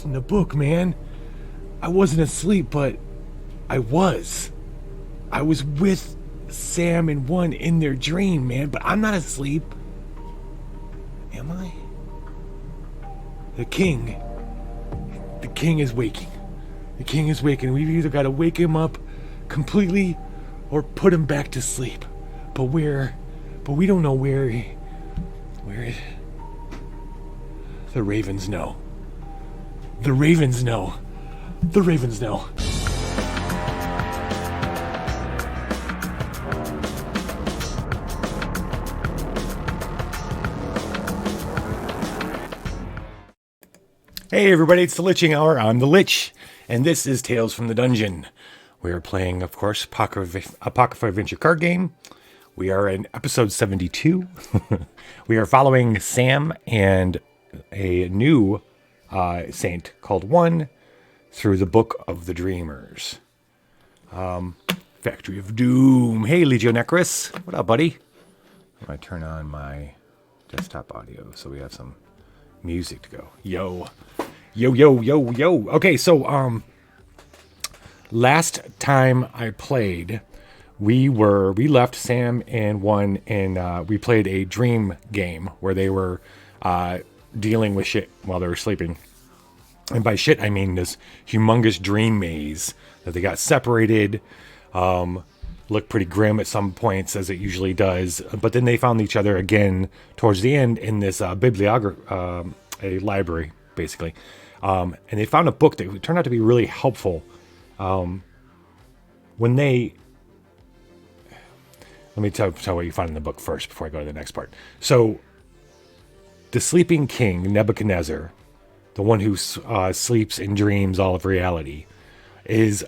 in the book, man. I wasn't asleep, but I was. I was with Sam and one in their dream, man, but I'm not asleep. Am I? The king is waking. The king is waking. We've either got to wake him up completely or put him back to sleep. But where? But we don't know where it... The ravens know. The ravens know. The ravens know. Hey everybody, it's the Liching Hour. I'm the Lich, and this is Tales from the Dungeon. We are playing, of course, Apocrypha Adventure Card Game. We are in episode 72. We are following Sam and a new saint called One through the Book of the Dreamers. Factory of Doom. Hey, Legionecris. What up, buddy? I'm going to turn on my desktop audio so we have some music to go. Yo. Okay, so last time I played, we left Sam and One and we played a dream game where they were dealing with shit while they were sleeping. And by shit, I mean this humongous dream maze that they got separated. Looked pretty grim at some points, as it usually does. But then they found each other again towards the end in this a library, basically. And they found a book that turned out to be really helpful. When they... Let me tell what you find in the book first before I go to the next part. So, the sleeping king, Nebuchadnezzar, the one who sleeps and dreams all of reality, has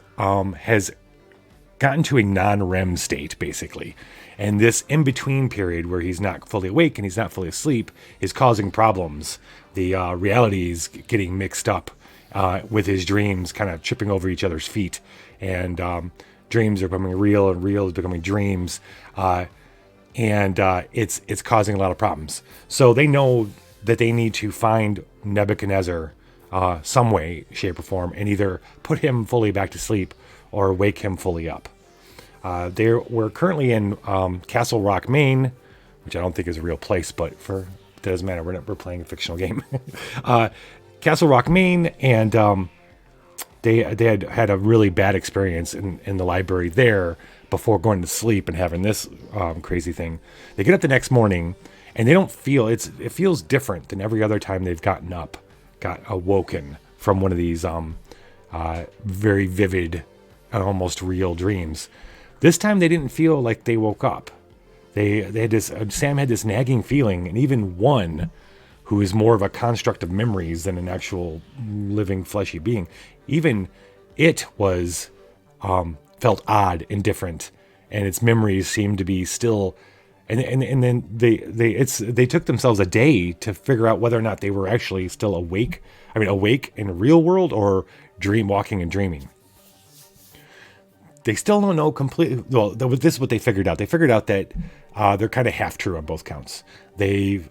gotten to a non-REM state, basically. And this in-between period where he's not fully awake and he's not fully asleep is causing problems. The reality is getting mixed up with his dreams, kind of tripping over each other's feet. And dreams are becoming real and real is becoming dreams. And it's causing a lot of problems. So they know that they need to find Nebuchadnezzar some way, shape, or form, and either put him fully back to sleep or wake him fully up. We're currently in Castle Rock, Maine, which I don't think is a real place, but it doesn't matter. We're playing a fictional game. Castle Rock, Maine, and they had a really bad experience in the library there before going to sleep and having this crazy thing. They get up the next morning, and they don't feel it feels different than every other time they've got awoken from one of these very vivid and almost real dreams. This time they didn't feel like they woke up. They had this. Sam had this nagging feeling, and even One, who is more of a construct of memories than an actual living fleshy being, even it was felt odd and different, and its memories seemed to be still. And then they took themselves a day to figure out whether or not they were actually still awake. I mean, awake in the real world or walking and dreaming. They still don't know completely. Well, this is what they figured out. They figured out that they're kind of half true on both counts. The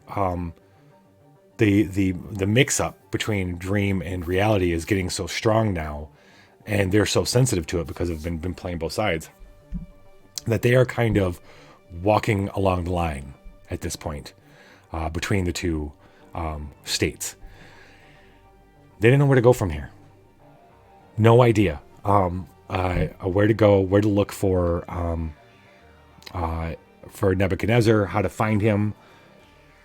mix up between dream and reality is getting so strong now, and they're so sensitive to it because they've been playing both sides, that they are kind of walking along the line at this point between the two states. They didn't know where to go from here. No idea where to go, where to look for Nebuchadnezzar, how to find him.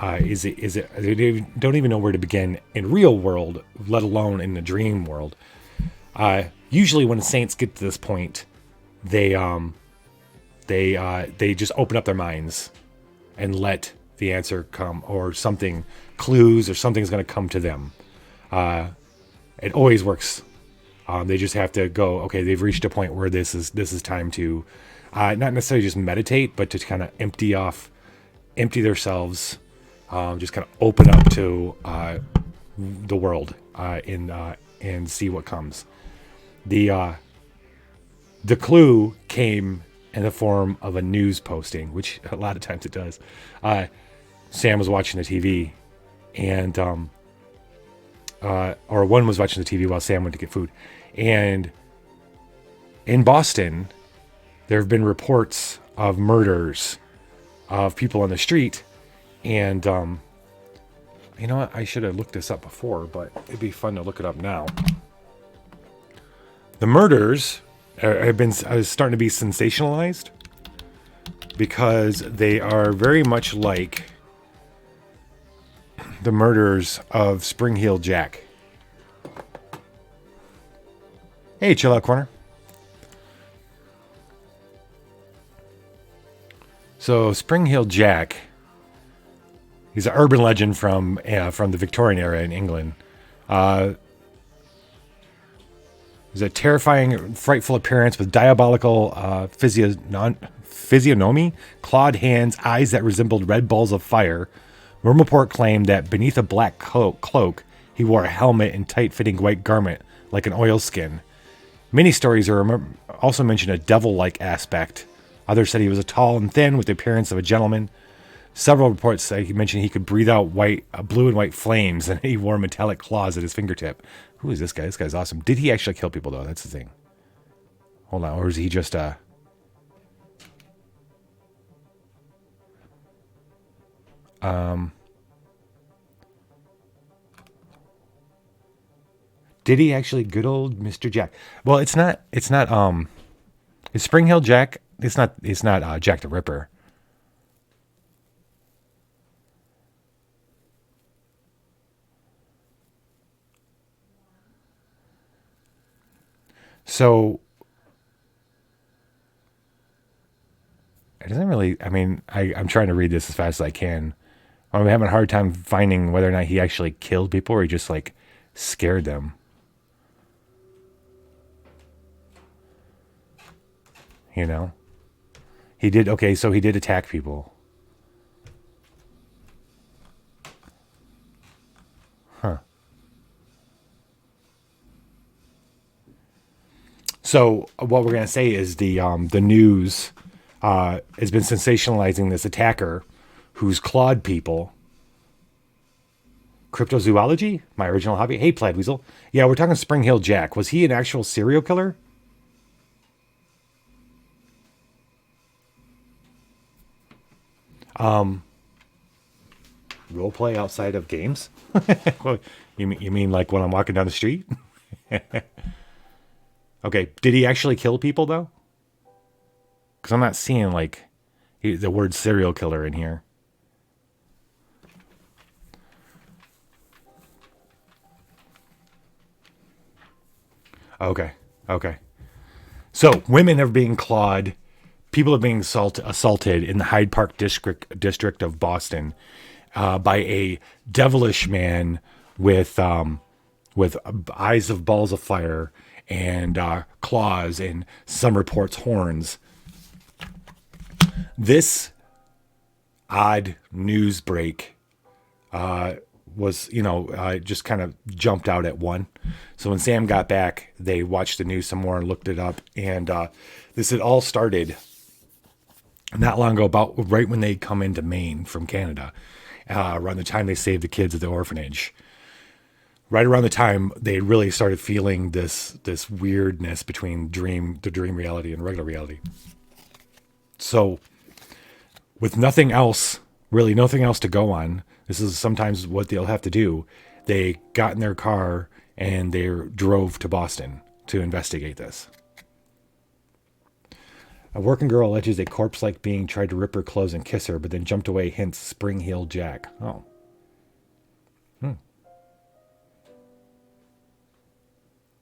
Is it? They don't even know where to begin in real world, let alone in the dream world. Usually, when the saints get to this point, they just open up their minds and let the answer come, or clues or something's going to come to them. It always works. They just have to go, okay, they've reached a point where this is time to not necessarily just meditate, but to kind of empty themselves, just kind of open up to the world and see what comes. The clue came in the form of a news posting, which a lot of times it does. Sam was watching the TV, and or one was watching the TV while Sam went to get food. And in Boston, there have been reports of murders of people on the street. And, you know what? I should have looked this up before, but it'd be fun to look it up now. The murders have been starting to be sensationalized because they are very much like the murders of Spring Heel Jack. Hey, chill out corner. So Spring Heel Jack, he's an urban legend from the Victorian era in England. He's a terrifying, frightful appearance with diabolical physiognomy, clawed hands, eyes that resembled red balls of fire. One report claimed that beneath a black cloak, he wore a helmet and tight-fitting white garment like an oilskin. Many stories also mention a devil-like aspect. Others said he was tall and thin with the appearance of a gentleman. Several reports say he mentioned he could breathe out blue and white flames, and he wore metallic claws at his fingertip. Who is this guy? This guy's awesome. Did he actually kill people, though? That's the thing. Hold on. Or is he just... Did he actually? Good old Mr. Jack. Well, it's not, is Spring Hill Jack? It's not Jack the Ripper. So it doesn't really, I'm trying to read this as fast as I can. I'm having a hard time finding whether or not he actually killed people or he just like scared them. You know? He did, okay, so he did attack people. Huh. So what we're going to say is the news has been sensationalizing this attacker who's clawed people. Cryptozoology? My original hobby? Hey, Plaid Weasel. Yeah, we're talking Spring Hill Jack. Was he an actual serial killer? Role play outside of games? you mean like when I'm walking down the street? Okay, did he actually kill people though? Because I'm not seeing like the word serial killer in here. Okay. So women are being clawed. People are being assaulted in the Hyde Park district of Boston by a devilish man with eyes of balls of fire and claws and some reports horns. This odd news break was, just kind of jumped out at one. So when Sam got back, they watched the news some more and looked it up. And this had all started not long ago, about right when they come into Maine from Canada, around the time they saved the kids at the orphanage. Right around the time they really started feeling this weirdness between the dream reality and regular reality. So with nothing else to go on, this is sometimes what they'll have to do. They got in their car and they drove to Boston to investigate this. A working girl alleges a corpse-like being tried to rip her clothes and kiss her, but then jumped away, hence Spring Heel Jack. Oh.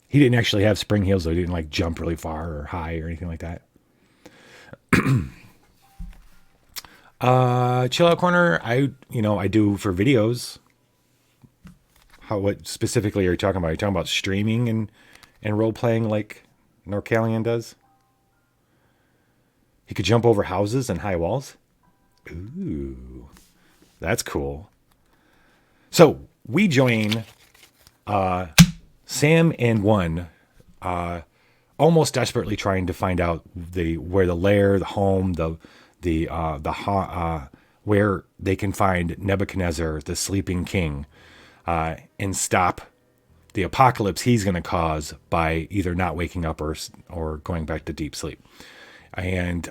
He didn't actually have spring heels, though. He didn't like jump really far or high or anything like that. Chill Out Corner, I do for videos. What specifically are you talking about? Are you talking about streaming and role playing like Norcalian does? He could jump over houses and high walls. Ooh, that's cool. So we join Sam and one, almost desperately trying to find out where the lair, the home, where they can find Nebuchadnezzar, the sleeping king, and stop the apocalypse he's going to cause by either not waking up or going back to deep sleep. And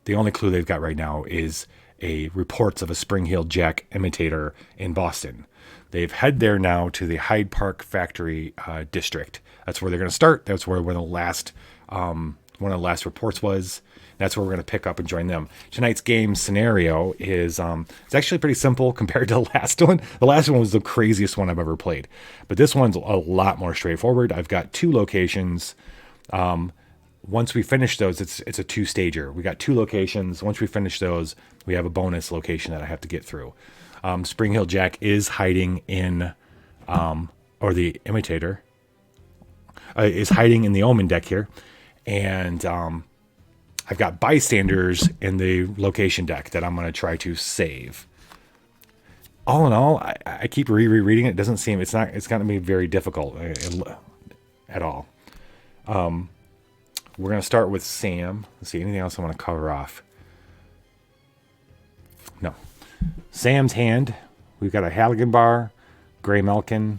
the only clue they've got right now is reports of a Spring-Heeled Jack imitator in Boston. They've head there now to the Hyde Park Factory district. That's where they're going to start. That's where one of the last reports was. That's where we're going to pick up and join them. Tonight's game scenario is it's actually pretty simple compared to the last one. The last one was the craziest one I've ever played. But this one's a lot more straightforward. I've got 2 locations. Once we finish those, it's a 2-stager. We got 2 locations. Once we finish those, we have a bonus location that I have to get through. Spring-Heeled Jack is hiding in, or the imitator is hiding in the Omen deck here. And I've got bystanders in the location deck that I'm going to try to save. All in all, I keep rereading it. It doesn't seem, it's going to be very difficult at all. We're going to start with Sam. Let's see, anything else I want to cover off? No. Sam's hand. We've got a Halligan Bar, Grey Melkin,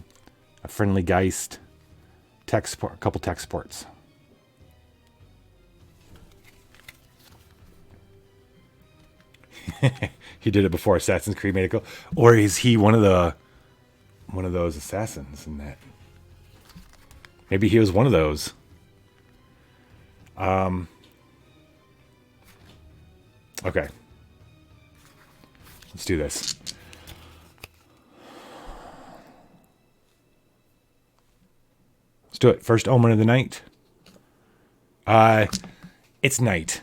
a Friendly Geist, a couple tech sports. He did it before Assassin's Creed made it go. Or is he one of those assassins in that? Maybe he was one of those. Okay. Let's do this. Let's do it. First omen of the night. It's night.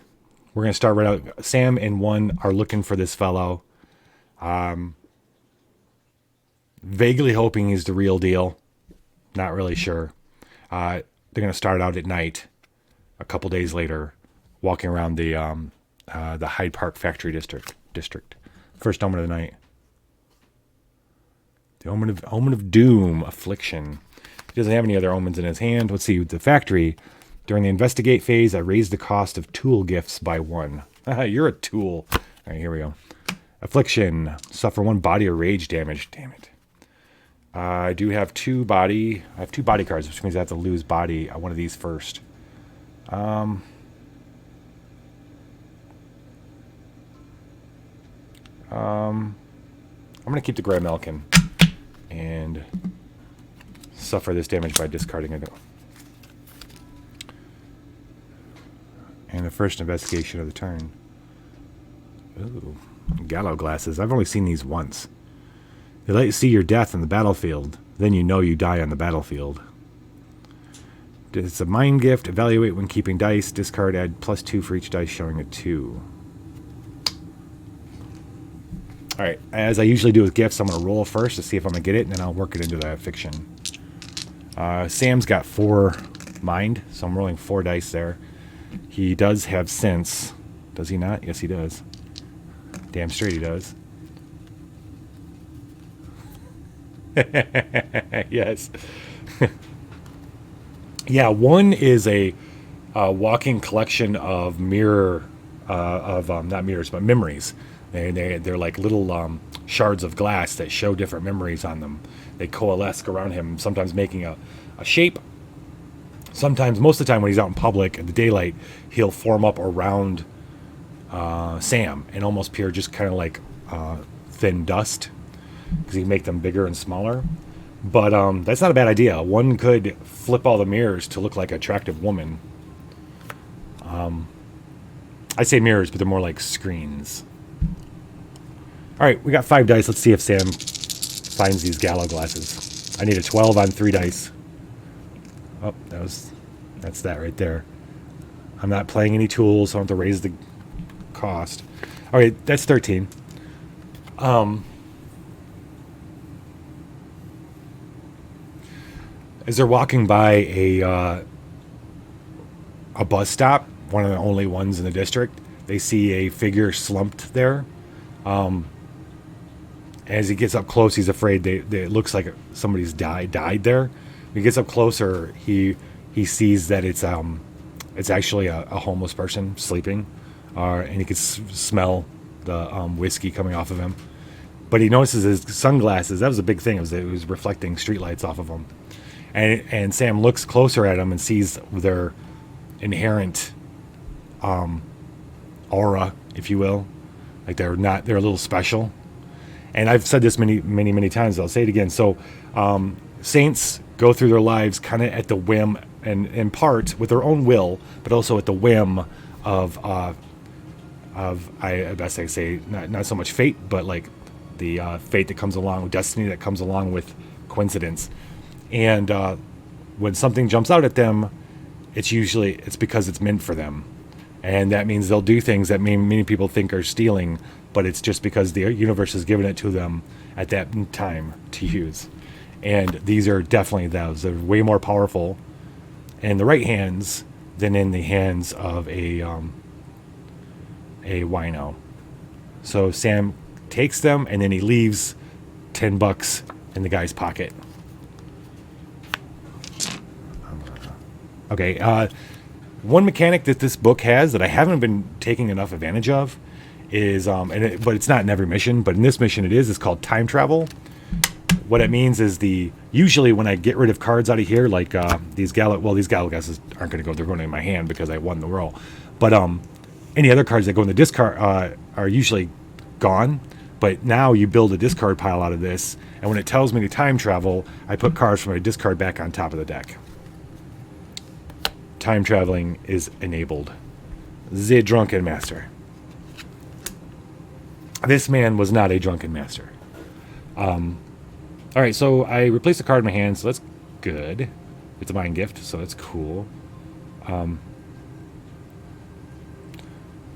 We're going to start right out. Sam and 1 are looking for this fellow. Vaguely hoping he's the real deal. Not really sure. They're going to start out at night. A couple days later, walking around the Hyde Park Factory district. First omen of the night. The omen of doom, affliction. He doesn't have any other omens in his hand. Let's see, the factory. During the investigate phase, I raised the cost of tool gifts by 1. You're a tool. All right, here we go. Affliction. Suffer 1 body or rage damage. Damn it. I do have 2 body. I have 2 body cards, which means I have to lose body on one of these first. I'm going to keep the Grey Melkin and suffer this damage by discarding it. And the first investigation of the turn. Ooh, Gallow Glasses. I've only seen these once. They let you see your death on the battlefield. Then you know you die on the battlefield. It's a mind gift. Evaluate when keeping dice. Discard, add +2 for each dice showing a 2. Alright, as I usually do with gifts, I'm going to roll first to see if I'm going to get it, and then I'll work it into the fiction. Sam's got 4 mind, so I'm rolling 4 dice there. He does have sense. Does he not? Yes, he does. Damn straight he does. Yes. Yeah, 1 is a walking collection of not mirrors, but memories. They're like little shards of glass that show different memories on them. They coalesce around him, sometimes making a shape. Sometimes, most of the time when he's out in public in the daylight, he'll form up around Sam and almost appear just kind of like thin dust, because he can make them bigger and smaller. But that's not a bad idea. 1 could flip all the mirrors to look like an attractive woman. I say mirrors, but they're more like screens. Alright, we got 5 dice. Let's see if Sam finds these Gallow Glasses. I need a 12 on 3 dice. Oh, that's that right there. I'm not playing any tools, so I don't have to raise the cost. Alright, that's 13. As they're walking by a bus stop, one of the only ones in the district, they see a figure slumped there. As he gets up close, he's afraid it looks like somebody's died there. When he gets up closer, he sees that it's actually a homeless person sleeping, and he can smell the whiskey coming off of him. But he notices his sunglasses. That was a big thing. It was reflecting streetlights off of him. And Sam looks closer at them and sees their inherent aura, if you will. Like they're a little special. And I've said this many times. I'll say it again. So saints go through their lives kind of at the whim and in part with their own will, but also at the whim of I best I say not so much fate, but like the fate that comes along with destiny, that comes along with coincidence. And when something jumps out at them, it's because it's meant for them. And that means they'll do things that many people think are stealing, but it's just because the universe has given it to them at that time to use. And these are definitely those. They're way more powerful in the right hands than in the hands of a wino. So Sam takes them, and then he leaves $10 in the guy's pocket. Okay, one mechanic that this book has that I haven't been taking enough advantage of is, but it's not in every mission, but in this mission it is. It's called time travel. What it means is usually when I get rid of cards out of here, like these Galagasses aren't going to go. They're going in my hand because I won the roll. But any other cards that go in the discard are usually gone. But now you build a discard pile out of this, and when it tells me to time travel, I put cards from my discard back on top of the deck. Time traveling is enabled. The Drunken Master. This man was not a drunken master. All right, so I replaced the card in my hand, so that's good. It's a mind gift, so that's cool. Do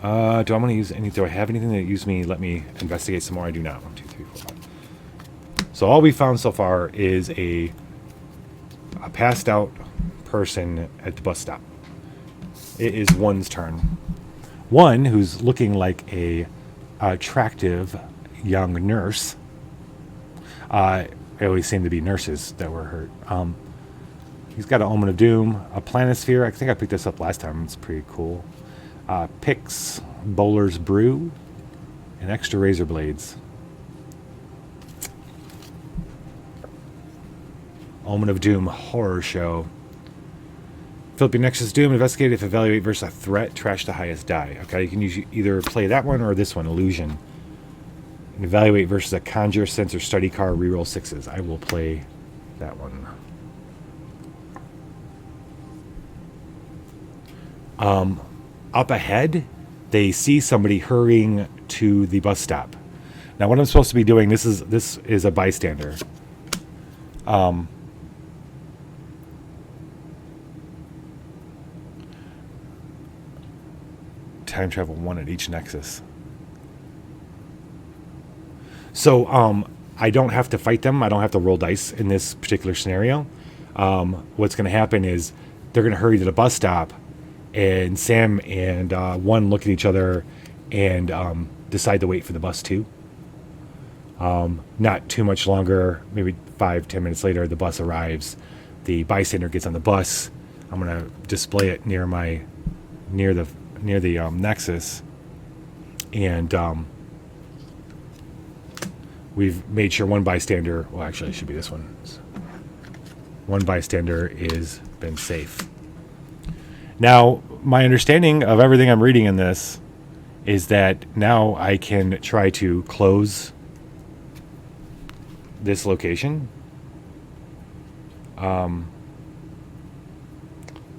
I want to use any? Do I have anything that use me? Let me investigate some more. I do not. 1, 2, 3, 4, 5. So all we found so far is a passed out person at the bus stop. It is one's turn. One who's looking like a attractive young nurse. They always seem to be nurses that were hurt. He's got an Omen of Doom, a Planisphere. I think I picked this up last time. It's pretty cool. Picks, Bowler's Brew, and extra razor blades. Omen of Doom horror show. Philippine Nexus Doom, investigate if evaluate versus a threat, trash the highest die. Okay, you can either play that one or this one, Illusion. And evaluate versus a conjure, sense, or study card, reroll 6s. I will play that one. Up ahead, they see somebody hurrying to the bus stop. Now, what I'm supposed to be doing, this is a bystander. Time travel 1 at each nexus. So I don't have to fight them. I don't have to roll dice in this particular scenario. What's going to happen is they're going to hurry to the bus stop, and Sam and one look at each other and decide to wait for the bus too. Not too much longer, maybe 5-10 minutes later, the bus arrives. The bystander gets on the bus. I'm going to display it near the nexus, and we've made sure one bystander, well, actually it should be this one. One bystander is been safe. Now, my understanding of everything I'm reading in this is that now I can try to close this location. It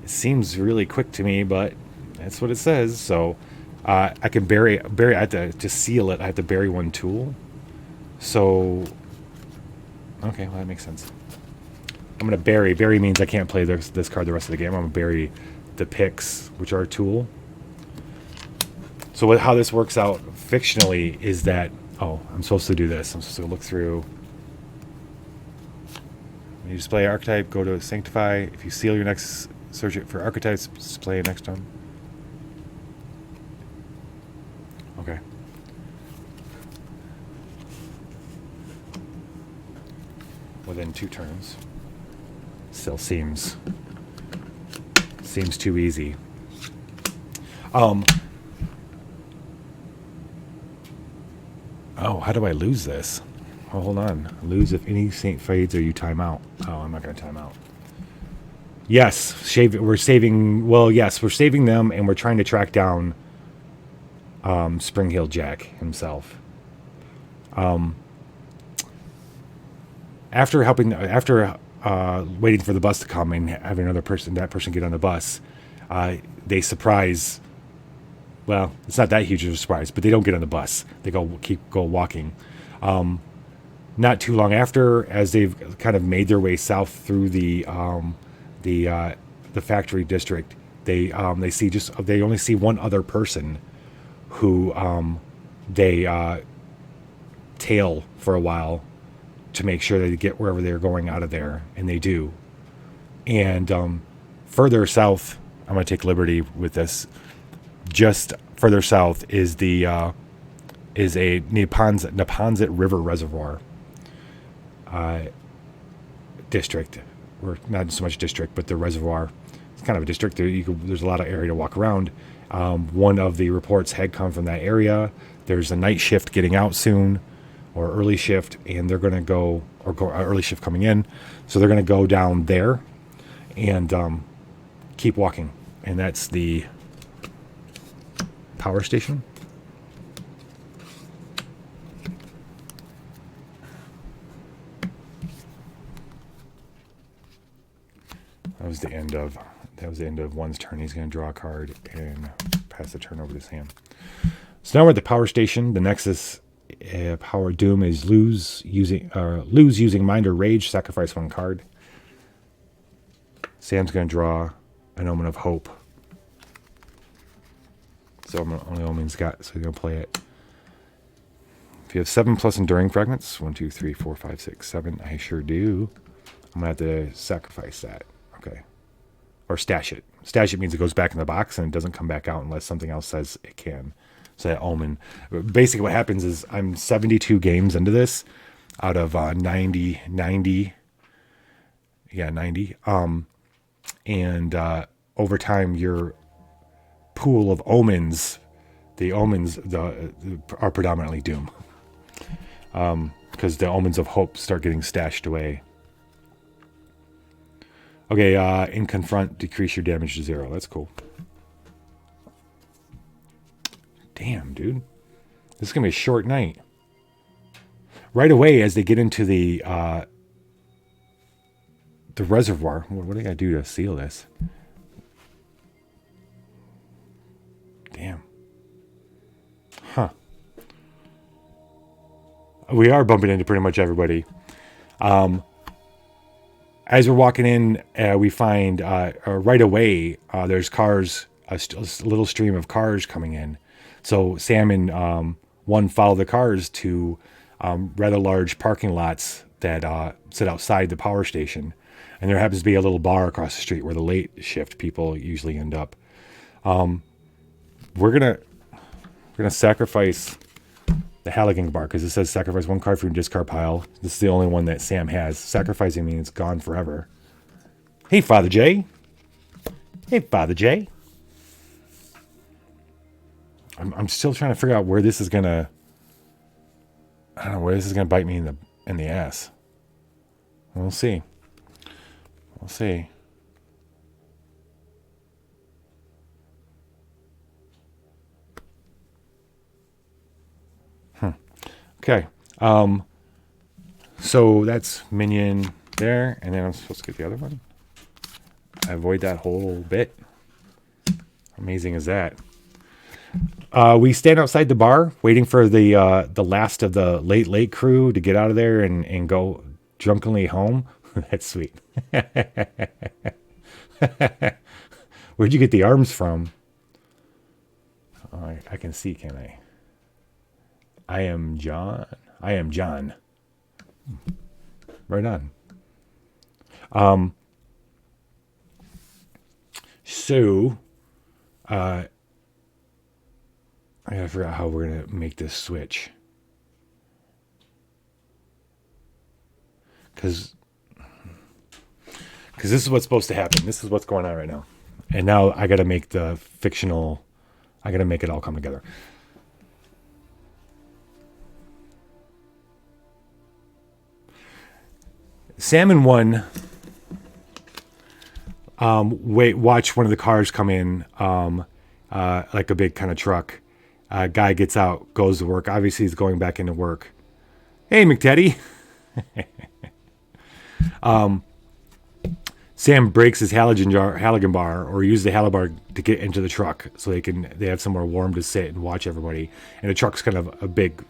seems really quick to me, but that's what it says. So I can bury. I have to seal it. I have to bury one tool. So okay, well that makes sense. I'm gonna bury. Bury means I can't play this card the rest of the game. I'm gonna bury the picks, which are a tool. So how this works out fictionally is that I'm supposed to do this. I'm supposed to look through. You display archetype. Go to Sanctify. If you seal your next, search it for archetypes. Display it next time. Okay. Within 2 turns. Still seems too easy. How do I lose this? Oh, hold on. Lose if any saint fades or you time out. Oh, I'm not going to time out. Yes, we're saving. Well, yes, we're saving them, and we're trying to track down Spring Hill Jack himself. After waiting for the bus to come and having that person get on the bus, they surprise. Well, it's not that huge of a surprise, but they don't get on the bus. They go walking. Not too long after, as they've kind of made their way south through the factory district, they only see one other person who they tail for a while to make sure they get wherever they're going out of there, and they do. And further south, I'm going to take liberty with this. Just further south is a Neponset River Reservoir district, or not so much district, but the reservoir. It's kind of a district. There's a lot of area to walk around. One of the reports had come from that area. There's a night shift getting out soon, or early shift, and they're going to go early shift coming in, so they're going to go down there and keep walking, and that's the power station. That was the end of one's turn. He's going to draw a card and pass the turn over to Sam. So now we're at the power station. The Nexus power doom is lose using mind or rage. Sacrifice one card. Sam's going to draw an Omen of Hope. So only Omen's got, so he's going to play it. If you have 7+ enduring fragments, 1, 2, 3, 4, 5, 6, 7, I sure do. I'm going to have to sacrifice that. Okay. Or stash it. Stash it means it goes back in the box and it doesn't come back out unless something else says it can. So that Omen. Basically what happens is I'm 72 games into this out of 90. Yeah, 90. And over time your pool of omens, the omens are predominantly doom. Because the Omens of Hope start getting stashed away. Okay, in confront, decrease your damage to 0. That's cool. Damn, dude. This is going to be a short night. Right away, as they get into the reservoir, what do I got to do to seal this? Damn. Huh. We are bumping into pretty much everybody. As we're walking in, we find right away there's cars, a little stream of cars coming in. So Sam and one follow the cars to rather large parking lots that sit outside the power station. And there happens to be a little bar across the street where the late shift people usually end up. We're gonna sacrifice the Halligan bar because it says sacrifice one card from your discard pile. This is the only one that Sam has. Sacrificing means it's gone forever. Hey, Father J. Hey, Father J. I'm still trying to figure out where this is gonna. I don't know where this is gonna bite me in the ass. We'll see. We'll see. Okay. So that's minion there, and then I'm supposed to get the other one. I avoid that whole bit. Amazing as that. We stand outside the bar, waiting for the last of the late crew to get out of there and go drunkenly home. That's sweet. Where'd you get the arms from? Oh, I can see, can I? I am John. Right on. So, I gotta figure out how we're gonna make this switch. Because this is what's supposed to happen. This is what's going on right now. And now I gotta make the fictional, I gotta make it all come together. Sam and one watch one of the cars come in, like a big kind of truck. Guy gets out, goes to work. Obviously, he's going back into work. Hey, McTeddy. Sam breaks his halogen bar, or uses the halogen bar to get into the truck so they have somewhere warm to sit and watch everybody. And the truck's kind of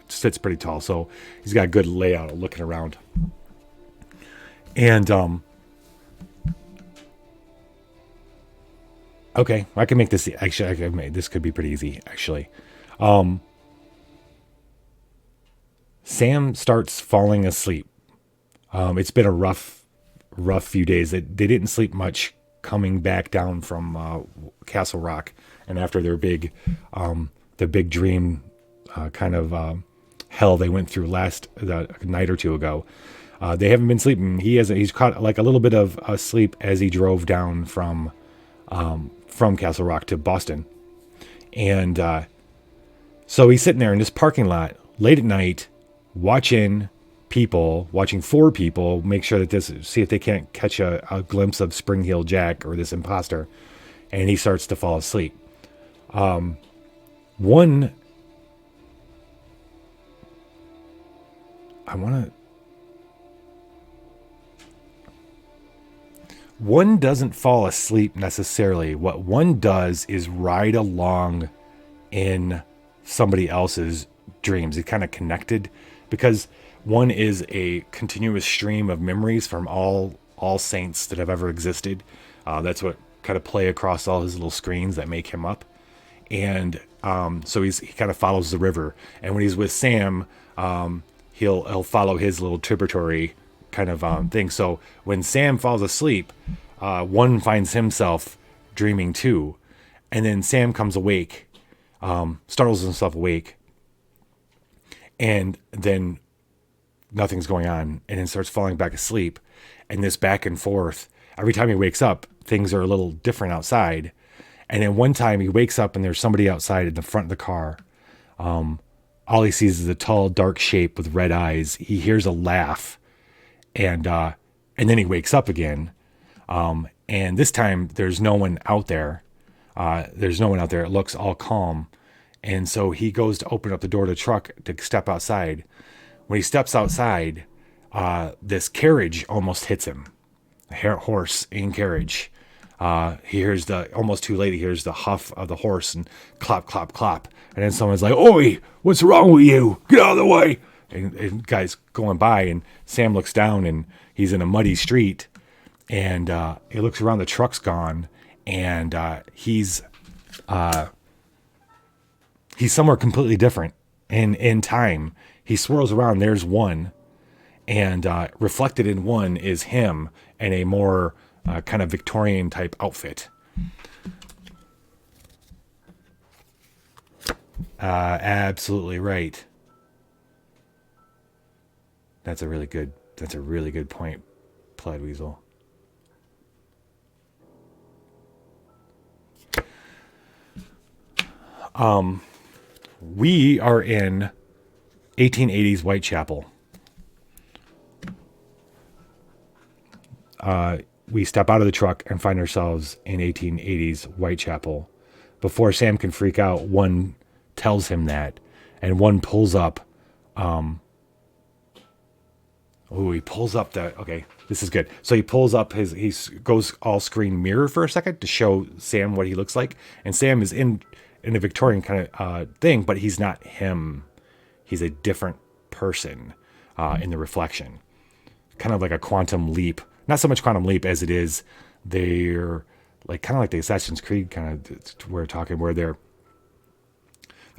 sits pretty tall, so he's got a good layout of looking around. And okay, I can make this. Actually, this could be pretty easy. Actually, Sam starts falling asleep. It's been a rough few days. They didn't sleep much coming back down from Castle Rock, and after their big dream kind of hell they went through a night or two ago. They haven't been sleeping. He's caught like a little bit of sleep as he drove down from Castle Rock to Boston, and so he's sitting there in this parking lot late at night, watching four people make sure that see if they can't catch a glimpse of Spring Heel Jack or this imposter, and he starts to fall asleep. One doesn't fall asleep necessarily. What one does is ride along in somebody else's dreams. It's kind of connected because one is a continuous stream of memories from all saints that have ever existed. That's what kind of play across all his little screens that make him up. And so he kind of follows the river. And when he's with Sam, he'll follow his little tributary kind of thing. So when Sam falls asleep, one finds himself dreaming too. And then Sam comes awake, startles himself awake, and then nothing's going on, and then starts falling back asleep. And this back and forth, every time he wakes up, things are a little different outside. And then one time he wakes up and there's somebody outside in the front of the car. All he sees is a tall, dark shape with red eyes. He hears a laugh, and then he wakes up again. And this time there's no one out there. It looks all calm. And so he goes to open up the door of the truck to step outside. When he steps outside, this carriage almost hits him. A horse in carriage. He hears almost too late, he hears the huff of the horse and clop, clop, clop. And then someone's like, "Oi, what's wrong with you? Get out of the way." And guy's going by, and Sam looks down, and he's in a muddy street. And he looks around, the truck's gone. And he's somewhere completely different in time. He swirls around, there's one, and reflected in one is him in a more kind of Victorian type outfit. Absolutely right. That's a really good point, Plaid Weasel. We are in 1880s Whitechapel. We step out of the truck and find ourselves in 1880s Whitechapel. Before Sam can freak out, one tells him that, and one pulls up. He pulls up okay, this is good. So he pulls up he goes all screen mirror for a second to show Sam what he looks like, and Sam is in a Victorian kind of thing, but he's not him. He's a different person in the reflection. Kind of like a quantum leap. Not so much quantum leap as it is they're like kind of like the Assassin's Creed kind of we're talking where they're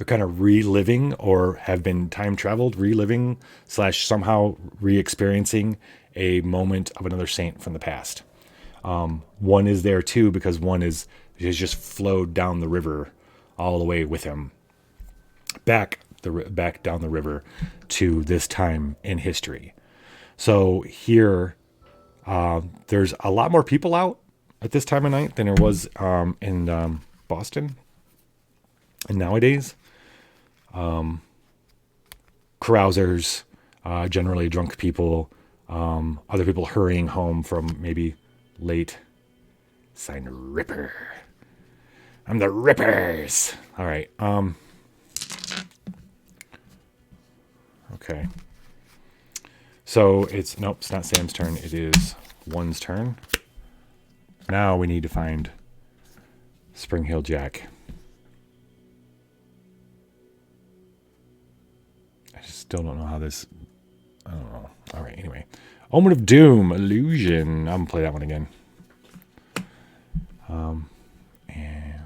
kind of reliving or have been time traveled, reliving / somehow re-experiencing a moment of another saint from the past. One is there too because one has just flowed down the river all the way with him back down the river to this time in history. So here, there's a lot more people out at this time of night than there was in Boston. And nowadays, carousers, generally drunk people, other people hurrying home from maybe late Sign Ripper. I'm the Rippers. All right. Okay. So it's not Sam's turn. It is one's turn. Now we need to find Spring Hill Jack. I still don't know how this. I don't know. All right. Anyway, Omen of Doom, Illusion. I'm gonna play that one again. And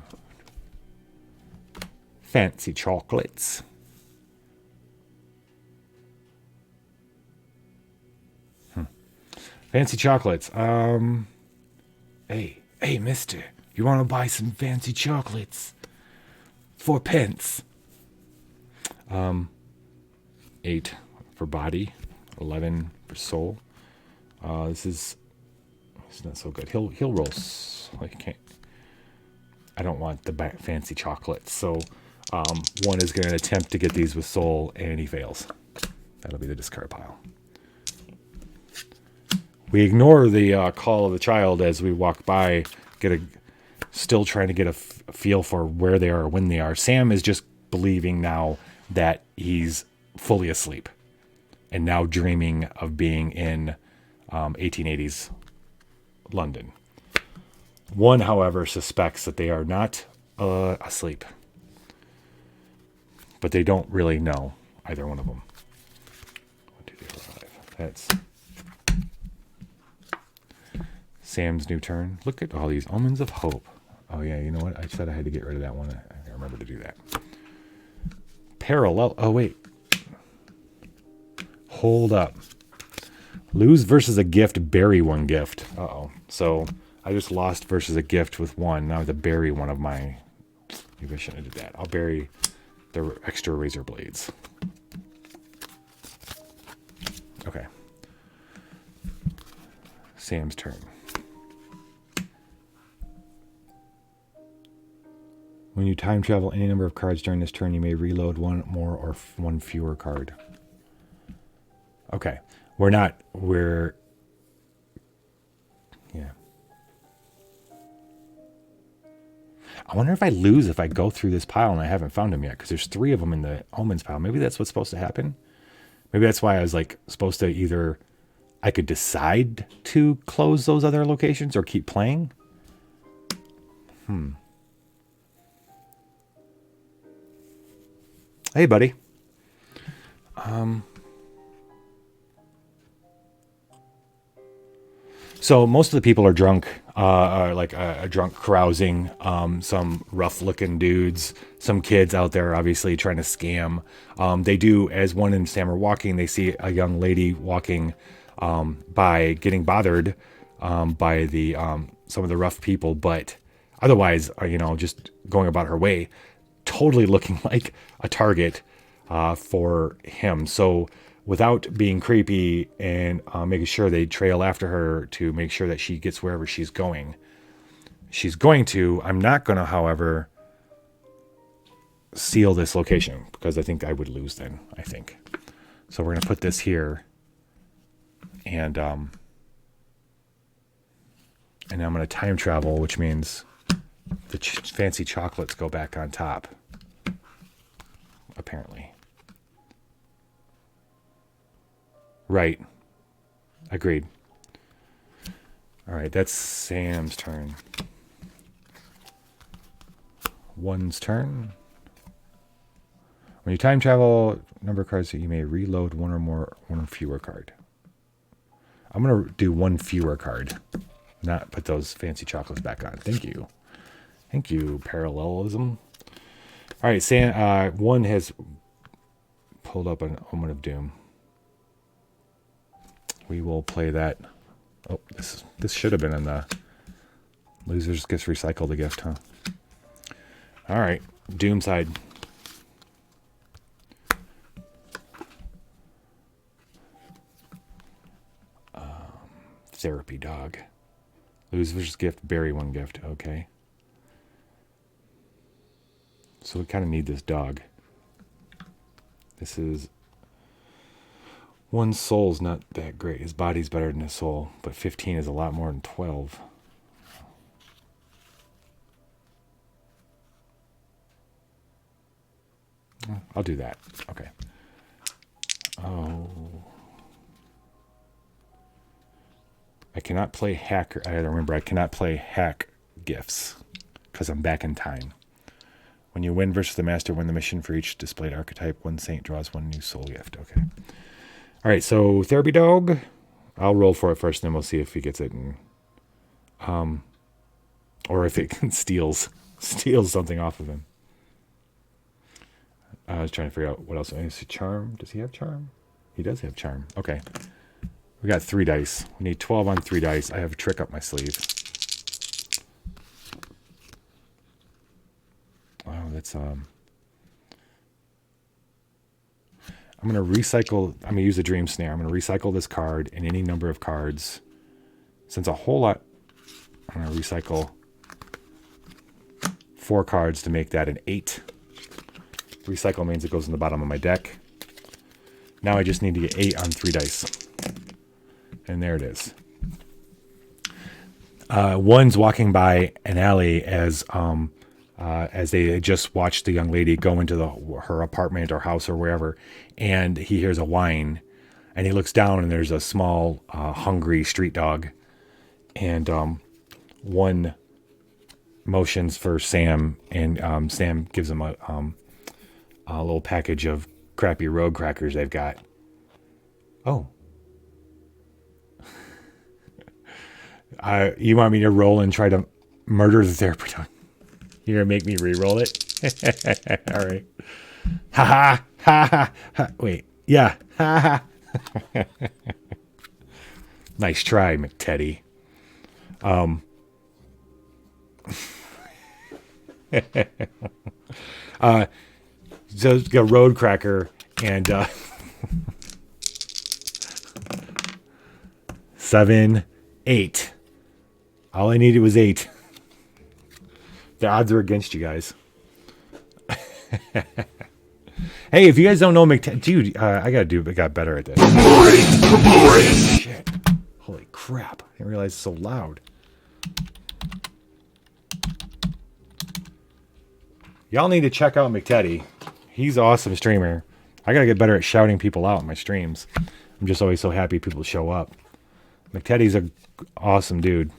Fancy Chocolates. Fancy chocolates. Hey, mister. You want to buy some fancy chocolates? 4 pence. 8 for body. 11 for soul. This is not so good. He'll roll. I don't want the fancy chocolates. So one is going to attempt to get these with soul, and he fails. That'll be the discard pile. We ignore the call of the child as we walk by, still trying to get a feel for where they are or when they are. Sam is just believing now that he's fully asleep and now dreaming of being in 1880s London. One, however, suspects that they are not asleep, but they don't really know, either one of them. 1, 2, 3, 4, 5. That's Sam's new turn. Look at all these omens of hope. Oh yeah, you know what? I said I had to get rid of that one. I remember to do that. Parallel. Oh wait. Hold up. Lose versus a gift. Bury one gift. Uh-oh. So I just lost versus a gift with one. Now I have to bury one of my. Maybe I shouldn't have did that. I'll bury the extra razor blades. Okay. Sam's turn. When you time travel any number of cards during this turn, you may reload one more or one fewer card. Okay. Yeah. I wonder if I lose if I go through this pile and I haven't found them yet, because there's 3 of them in the omens pile. Maybe that's what's supposed to happen. Maybe that's why I was supposed to either I could decide to close those other locations or keep playing. Hey, buddy. So most of the people are drunk, drunk carousing. Some rough-looking dudes, some kids out there, obviously trying to scam. They do, as one and Sam are walking, they see a young lady walking by, getting bothered by the some of the rough people, but otherwise, just going about her way, totally looking like a target for him. So without being creepy and making sure they trail after her to make sure that she gets wherever she's going. I'm not going to, however, seal this location because I think I would lose then, I think. So we're going to put this here. And I'm going to time travel, which means the fancy chocolates go back on top. Apparently. Right. Agreed. All right, that's Sam's turn. One's turn. When you time travel, number of cards that you may reload one or fewer card. I'm going to do one fewer card. Not put those fancy chocolates back on. Thank you. Thank you, parallelism. All right, Sam, one has pulled up an Omen of Doom. We will play that. Oh, this should have been in the losers gets recycled a gift, huh? All right, Doom side. Therapy dog. Losers gift, bury one gift. Okay. So we kind of need this dog. This is... One soul's not that great. His body's better than his soul, but 15 is a lot more than 12. I'll do that. Okay. Oh. I cannot play hacker. I remember I cannot play hack gifts because I'm back in time. When you win versus the master, win the mission for each displayed archetype. One saint draws one new soul gift. Okay. All right. So therapy dog. I'll roll for it first, and then we'll see if he gets it, and or if it steals something off of him. I was trying to figure out what else. I see charm. Does he have charm? He does have charm. Okay. We got 3 dice. We need 12 on 3 dice. I have a trick up my sleeve. Wow, that's I'm gonna recycle. I'm gonna use a dream snare. I'm gonna recycle this card and any number of cards. Since a whole lot, I'm gonna recycle 4 cards to make that an 8. Recycle means it goes in the bottom of my deck. Now I just need to get 8 on 3 dice. And there it is. One's walking by an alley as they had just watched the young lady go into her apartment or house or wherever, and he hears a whine, and he looks down and there's a small hungry street dog, and one motions for Sam, and Sam gives him a little package of crappy road crackers they've got. Oh. You want me to roll and try to murder the therapy dog? You're going to make me re-roll it? All right. Ha ha ha ha. Wait. Yeah. Ha ha. Nice try, McTeddy. So it's got a road cracker and 7, 8. All I needed was 8. The odds are against you guys. Hey, if you guys don't know dude, I got better at this. Shit. Holy crap. I didn't realize it's so loud. Y'all need to check out McTeddy. He's an awesome streamer. I gotta get better at shouting people out in my streams. I'm just always so happy people show up. McTeddy's an awesome dude.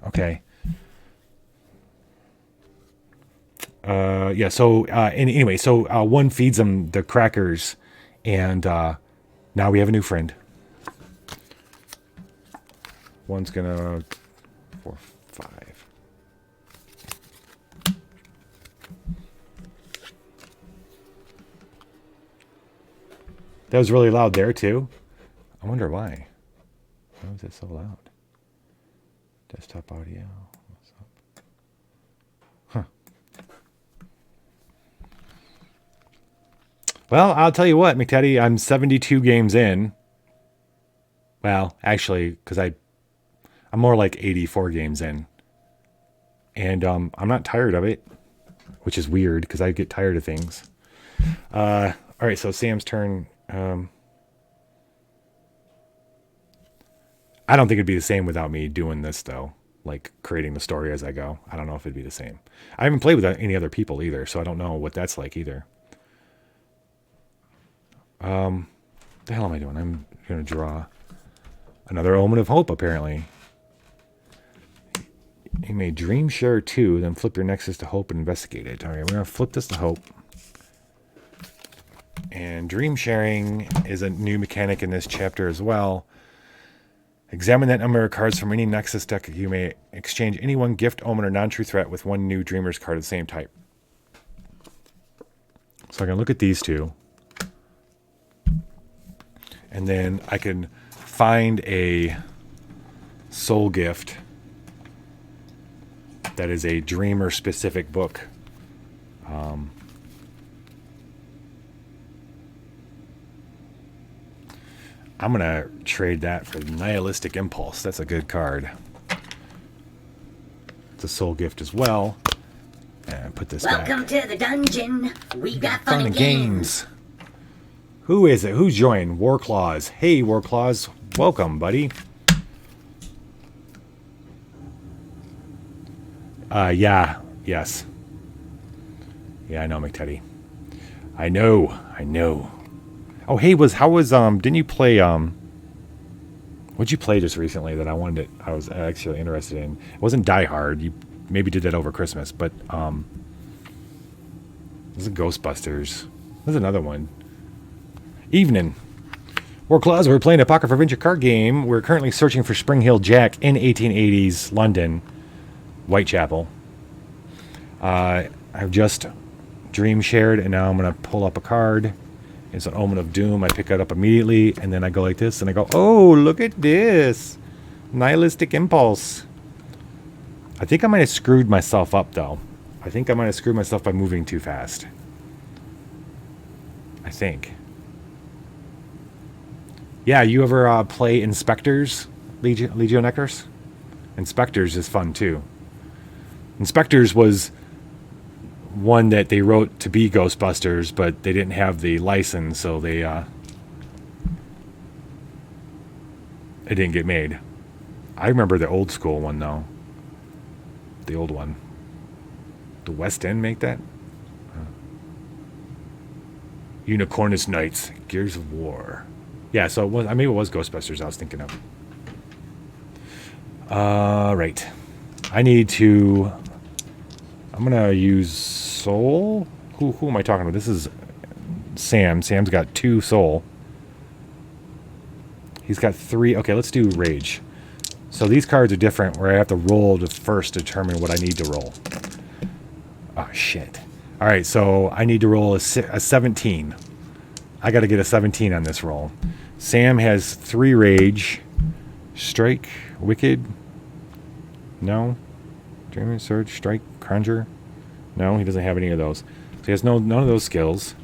Okay. Yeah, so anyway, so one feeds them the crackers, and now we have a new friend. One's gonna 4, 5. That was really loud there too. I wonder why. Why was it so loud? Desktop audio. What's up? Huh. Well, I'll tell you what, McTeddy, I'm 72 games in. Well, actually, because I'm more like 84 games in. And I'm not tired of it, which is weird because I get tired of things. All right, so Sam's turn. I don't think it'd be the same without me doing this, though. Like, creating the story as I go. I don't know if it'd be the same. I haven't played with any other people either, so I don't know what that's like either. The hell am I doing? I'm going to draw another Omen of Hope, apparently. You may dream share 2, then flip your Nexus to Hope and investigate it. All right, we're going to flip this to Hope. And dream sharing is a new mechanic in this chapter as well. Examine that number of cards from any Nexus deck. You may exchange any one gift, omen, or non-true threat with one new Dreamer's card of the same type. So I can look at these two. And then I can find a soul gift that is a Dreamer-specific book. I'm going to trade that for Nihilistic Impulse. That's a good card. It's a soul gift as well. And put this Welcome back. to the dungeon. We got fun and games. Who is it? Who's joined? Warclaws. Hey, Warclaws. Welcome, buddy. Yeah. Yes. Yeah, I know, McTeddy. I know. Oh, hey, didn't you play, what'd you play just recently that I was actually interested in? It wasn't Die Hard. You maybe did that over Christmas, but, this is Ghostbusters. There's another one. Evening. We're Claus. We're playing Apocrypha Adventure Card Game. We're currently searching for Spring Hill Jack in 1880s London, Whitechapel. I've just dream shared, and now I'm going to pull up a card. It's an Omen of Doom. I pick it up immediately, and then I go like this, and I go, oh, look at this. Nihilistic Impulse. I think I might have screwed myself up, though. I think I might have screwed myself by moving too fast. I think. Yeah, you ever play Inspectors, Legionnaires? Inspectors is fun, too. Inspectors was one that they wrote to be Ghostbusters, but they didn't have the license, so it didn't get made. I remember the old school one, though. The old one. The West End make that? Unicornus Knights, Gears of War. Yeah, so maybe it was Ghostbusters I was thinking of. Right. I'm gonna use Soul. Who am I talking about? This is Sam. Sam's got 2 Soul. He's got 3. Okay, let's do Rage. So these cards are different, where I have to roll to first determine what I need to roll. Oh, shit. All right, so I need to roll a 17. I got to get a 17 on this roll. Sam has 3 Rage. Strike, Wicked. No. Dreaming, Surge, Strike, Conjure. No, he doesn't have any of those. So he has none of those skills.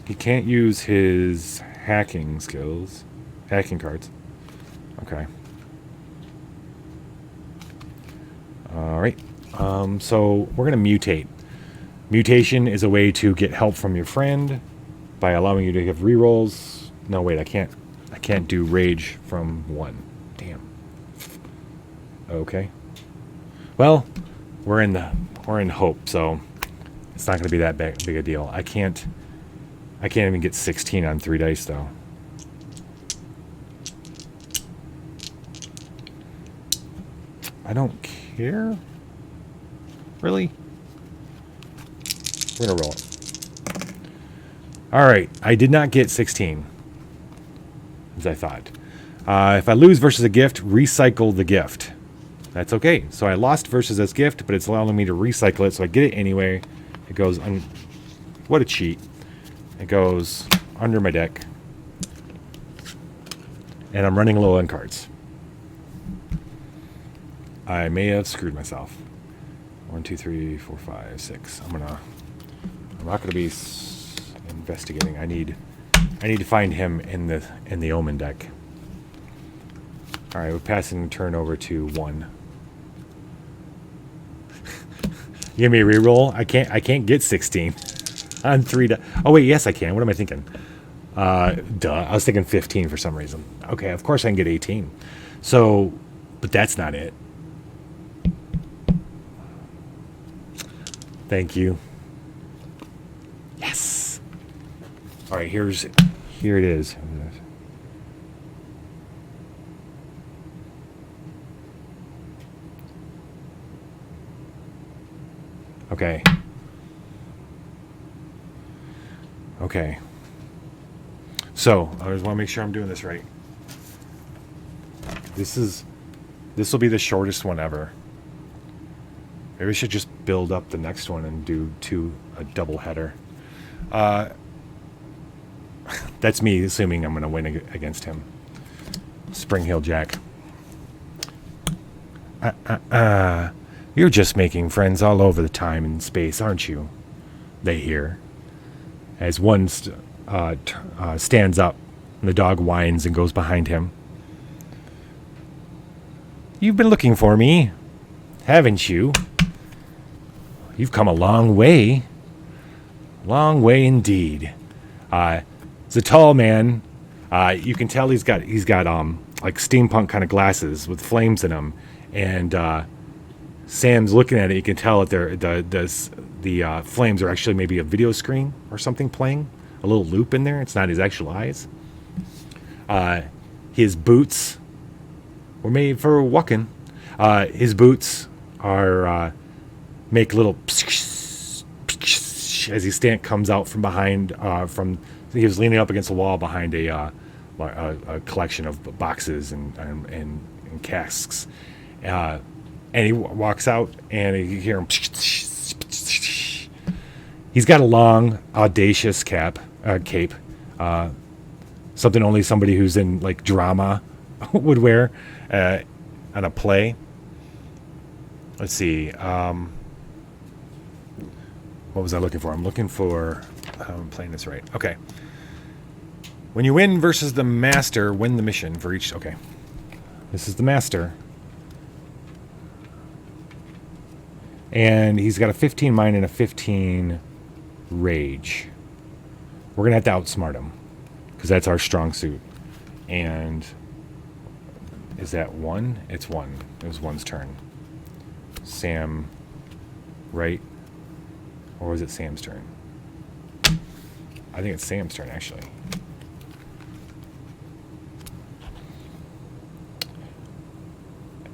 He can't use his hacking skills. Hacking cards. Okay. All right. So we're going to mutate. Mutation is a way to get help from your friend by allowing you to have rerolls. No, wait, I can't do Rage from 1. Damn. Okay. Well, we're in hope, so it's not going to be that big a deal. I can't even get 16 on 3 dice though. I don't care. Really? We're gonna roll it. All right, I did not get 16, as I thought. If I lose versus a gift, recycle the gift. That's okay. So I lost versus this gift, but it's allowing me to recycle it, so I get it anyway. It goes what a cheat. It goes under my deck. And I'm running low on cards. I may have screwed myself. 1, 2, 3, 4, 5, 6. I'm not gonna be investigating. I need to find him in the Omen deck. All right, we're passing the turn over to 1. Give me a reroll. I can't get 16 on 3. Oh wait, yes I can. What am I thinking? Duh. I was thinking 15 for some reason. Okay, of course I can get 18. So, but that's not it. Thank you. Yes. All right, here it is. Okay. Okay. So, I just want to make sure I'm doing this right. This will be the shortest one ever. Maybe we should just build up the next one and do a double header. That's me assuming I'm going to win against him. Spring Hill Jack. You're just making friends all over the time and space, aren't you? They hear. As one stands up, and the dog whines and goes behind him. You've been looking for me, haven't you? You've come a long way. Long way indeed. It's a tall man. You can tell he's got like steampunk kind of glasses with flames in them, and Sam's looking at it. You can tell that the flames are actually maybe a video screen or something playing. A little loop in there. It's not his actual eyes. His boots were made for walking. His boots are make little as he comes out from behind. He was leaning up against the wall behind a collection of boxes and casks. And he walks out, and you hear him. He's got a long, audacious cape. Something only somebody who's in like drama would wear on a play. Let's see. What was I looking for? I'm looking for. I'm playing this right. Okay. When you win versus the master, win the mission for each. Okay. This is the master. And he's got a 15 mind and a 15 rage. We're going to have to outsmart him, because that's our strong suit. And is that one? It's one. It was one's turn. Sam, right? Or was it Sam's turn? I think it's Sam's turn, actually.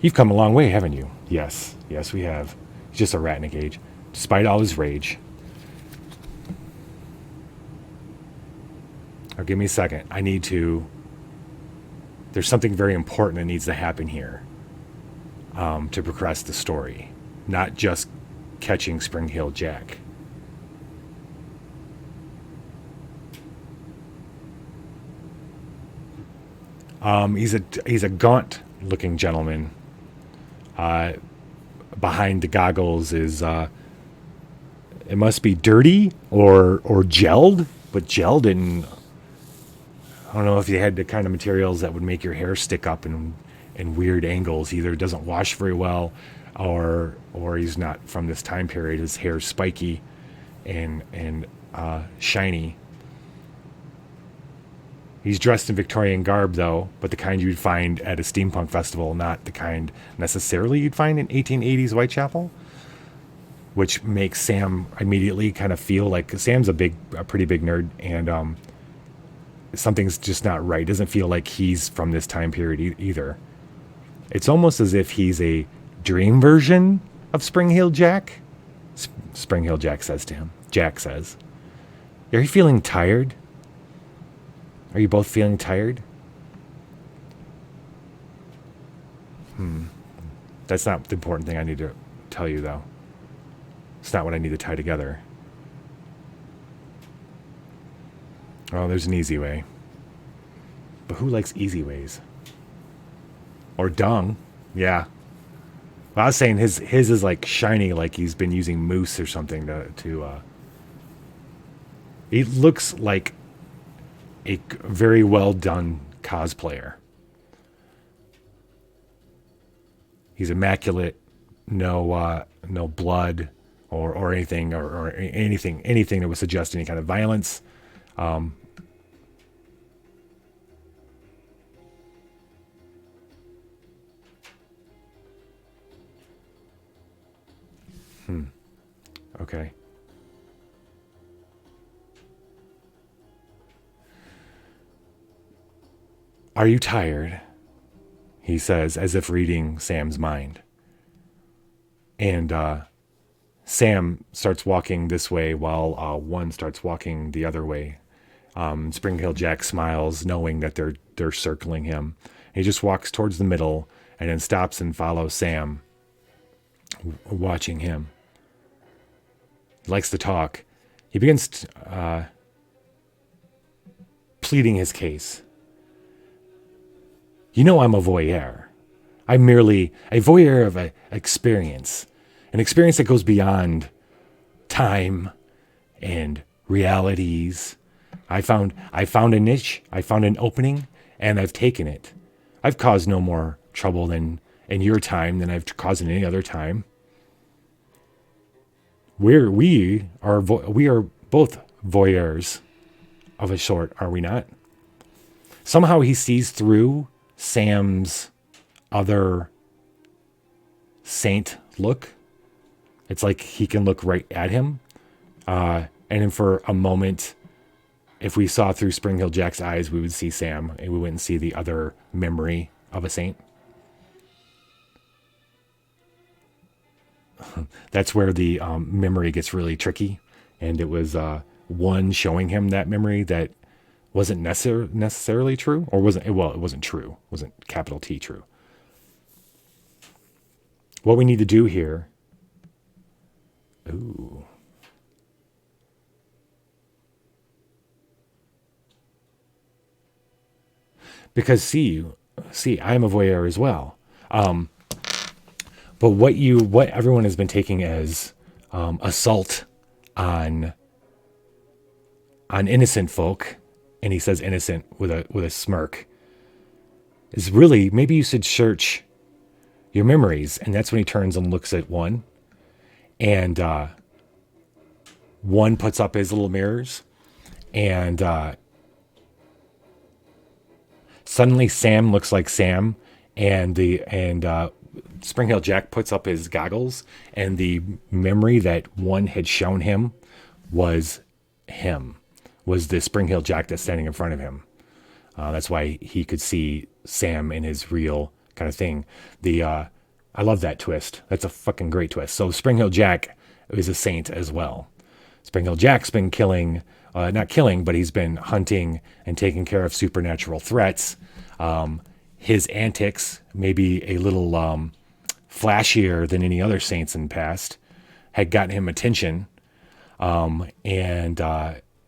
You've come a long way, haven't you? Yes. Yes, we have. He's just a rat in a cage, despite all his rage. Or give me a second. There's something very important that needs to happen here to progress the story. Not just catching Spring Hill Jack. He's a gaunt-looking gentleman. Behind the goggles is it must be dirty or gelled, but gelled in. I don't know if you had the kind of materials that would make your hair stick up in weird angles. Either it doesn't wash very well, or he's not from this time period. His hair's spiky and shiny. He's dressed in Victorian garb, though, but the kind you'd find at a steampunk festival, not the kind necessarily you'd find in 1880s Whitechapel, which makes Sam immediately kind of feel like Sam's a pretty big nerd, and something's just not right. Doesn't feel like he's from this time period either. It's almost as if he's a dream version of Spring Hill Jack. Spring Hill Jack says to him. Jack says, "Are you feeling tired? Are you both feeling tired?" That's not the important thing I need to tell you, though. It's not what I need to tie together. Oh, there's an easy way. But who likes easy ways? Or dung. Yeah. Well, I was saying his is like shiny, like he's been using mousse or something to he looks like a very well done cosplayer. He's immaculate, no blood or anything or anything that would suggest any kind of violence. Okay. "Are you tired?" he says, as if reading Sam's mind. And Sam starts walking this way while one starts walking the other way. Spring Hill Jack smiles, knowing that they're circling him. He just walks towards the middle and then stops and follows Sam, watching him. He likes to talk. He begins pleading his case. "You know I'm a voyeur. I'm merely a voyeur of an experience that goes beyond time and realities. I found a niche, I found an opening, and I've taken it. I've caused no more trouble in your time than I've caused in any other time. We are both voyeurs of a sort, are we not?" Somehow he sees through Sam's other saint look. It's like he can look right at him. And then for a moment, if we saw through Spring Hill Jack's eyes, we would see Sam, and we wouldn't see the other memory of a saint. That's where the memory gets really tricky. And it was one showing him that memory that wasn't necessarily true, or wasn't, well, it wasn't true. It wasn't capital T true. What we need to do here. Ooh. Because see, I'm a voyeur as well. But what everyone has been taking as assault on innocent folk, and he says innocent with a smirk, is really, maybe you should search your memories. And that's when he turns and looks at one, and one puts up his little mirrors, and suddenly Sam looks like Sam, and Spring Hill Jack puts up his goggles, and the memory that one had shown him was the Spring Hill Jack that's standing in front of him. That's why he could see Sam in his real kind of thing. I love that twist. That's a fucking great twist. So Spring Hill Jack is a saint as well. Spring Hill Jack's been killing, not killing, but he's been hunting and taking care of supernatural threats. His antics, maybe a little flashier than any other saints in the past, had gotten him attention, and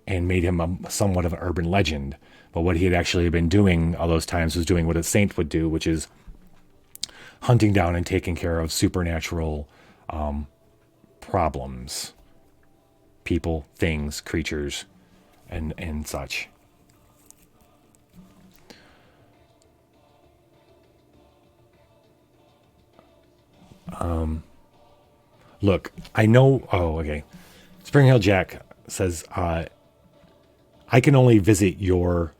made him somewhat of an urban legend. But what he had actually been doing all those times was doing what a saint would do, which is hunting down and taking care of supernatural problems, people, things, creatures, and such. Look, I know. Oh, okay. Spring Hill Jack says, I can only visit your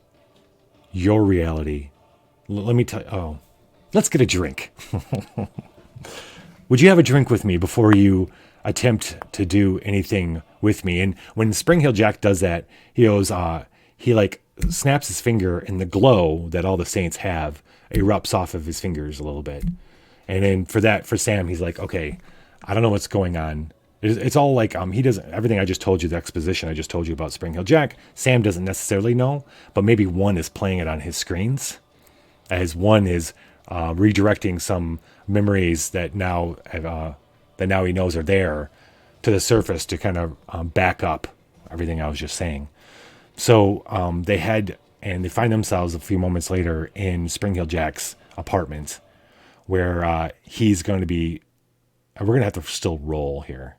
reality. Let me tell you. Oh, let's get a drink. Would you have a drink with me before you attempt to do anything with me? And when Spring Hill Jack does that, he goes, he like snaps his finger, and the glow that all the saints have erupts off of his fingers a little bit. And then for Sam, he's like, okay, I don't know what's going on. It's all like, he doesn't, everything I just told you, the exposition I just told you about Spring Hill Jack, Sam doesn't necessarily know, but maybe one is playing it on his screens, as one is redirecting some memories that now he knows are there to the surface to kind of back up everything I was just saying. So they find themselves a few moments later in Spring Hill Jack's apartment, where he's going to be, we're going to have to still roll here.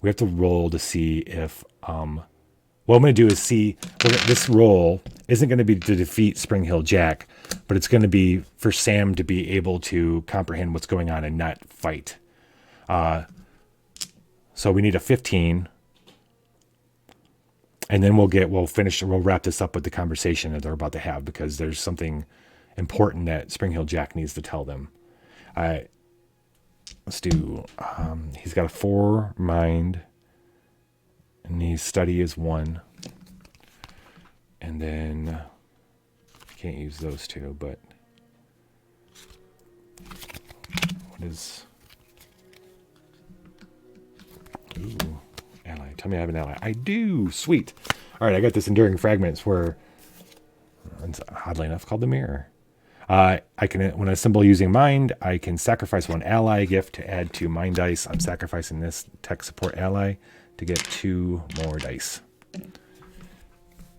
We have to roll to see if, what I'm going to do is see, this roll isn't going to be to defeat Spring Hill Jack, but it's going to be for Sam to be able to comprehend what's going on and not fight. So we need a 15. And then we'll wrap this up with the conversation that they're about to have, because there's something important that Spring Hill Jack needs to tell them. Let's do, he's got a 4 mind, and his study is 1. And then, can't use those two, but what is, ooh, ally. Tell me I have an ally. I do. Sweet. All right, I got this enduring fragments where, it's oddly enough called the mirror. I can, when I assemble using mind, I can sacrifice 1 ally gift to add 2 mind dice. I'm sacrificing this tech support ally to get 2 more dice.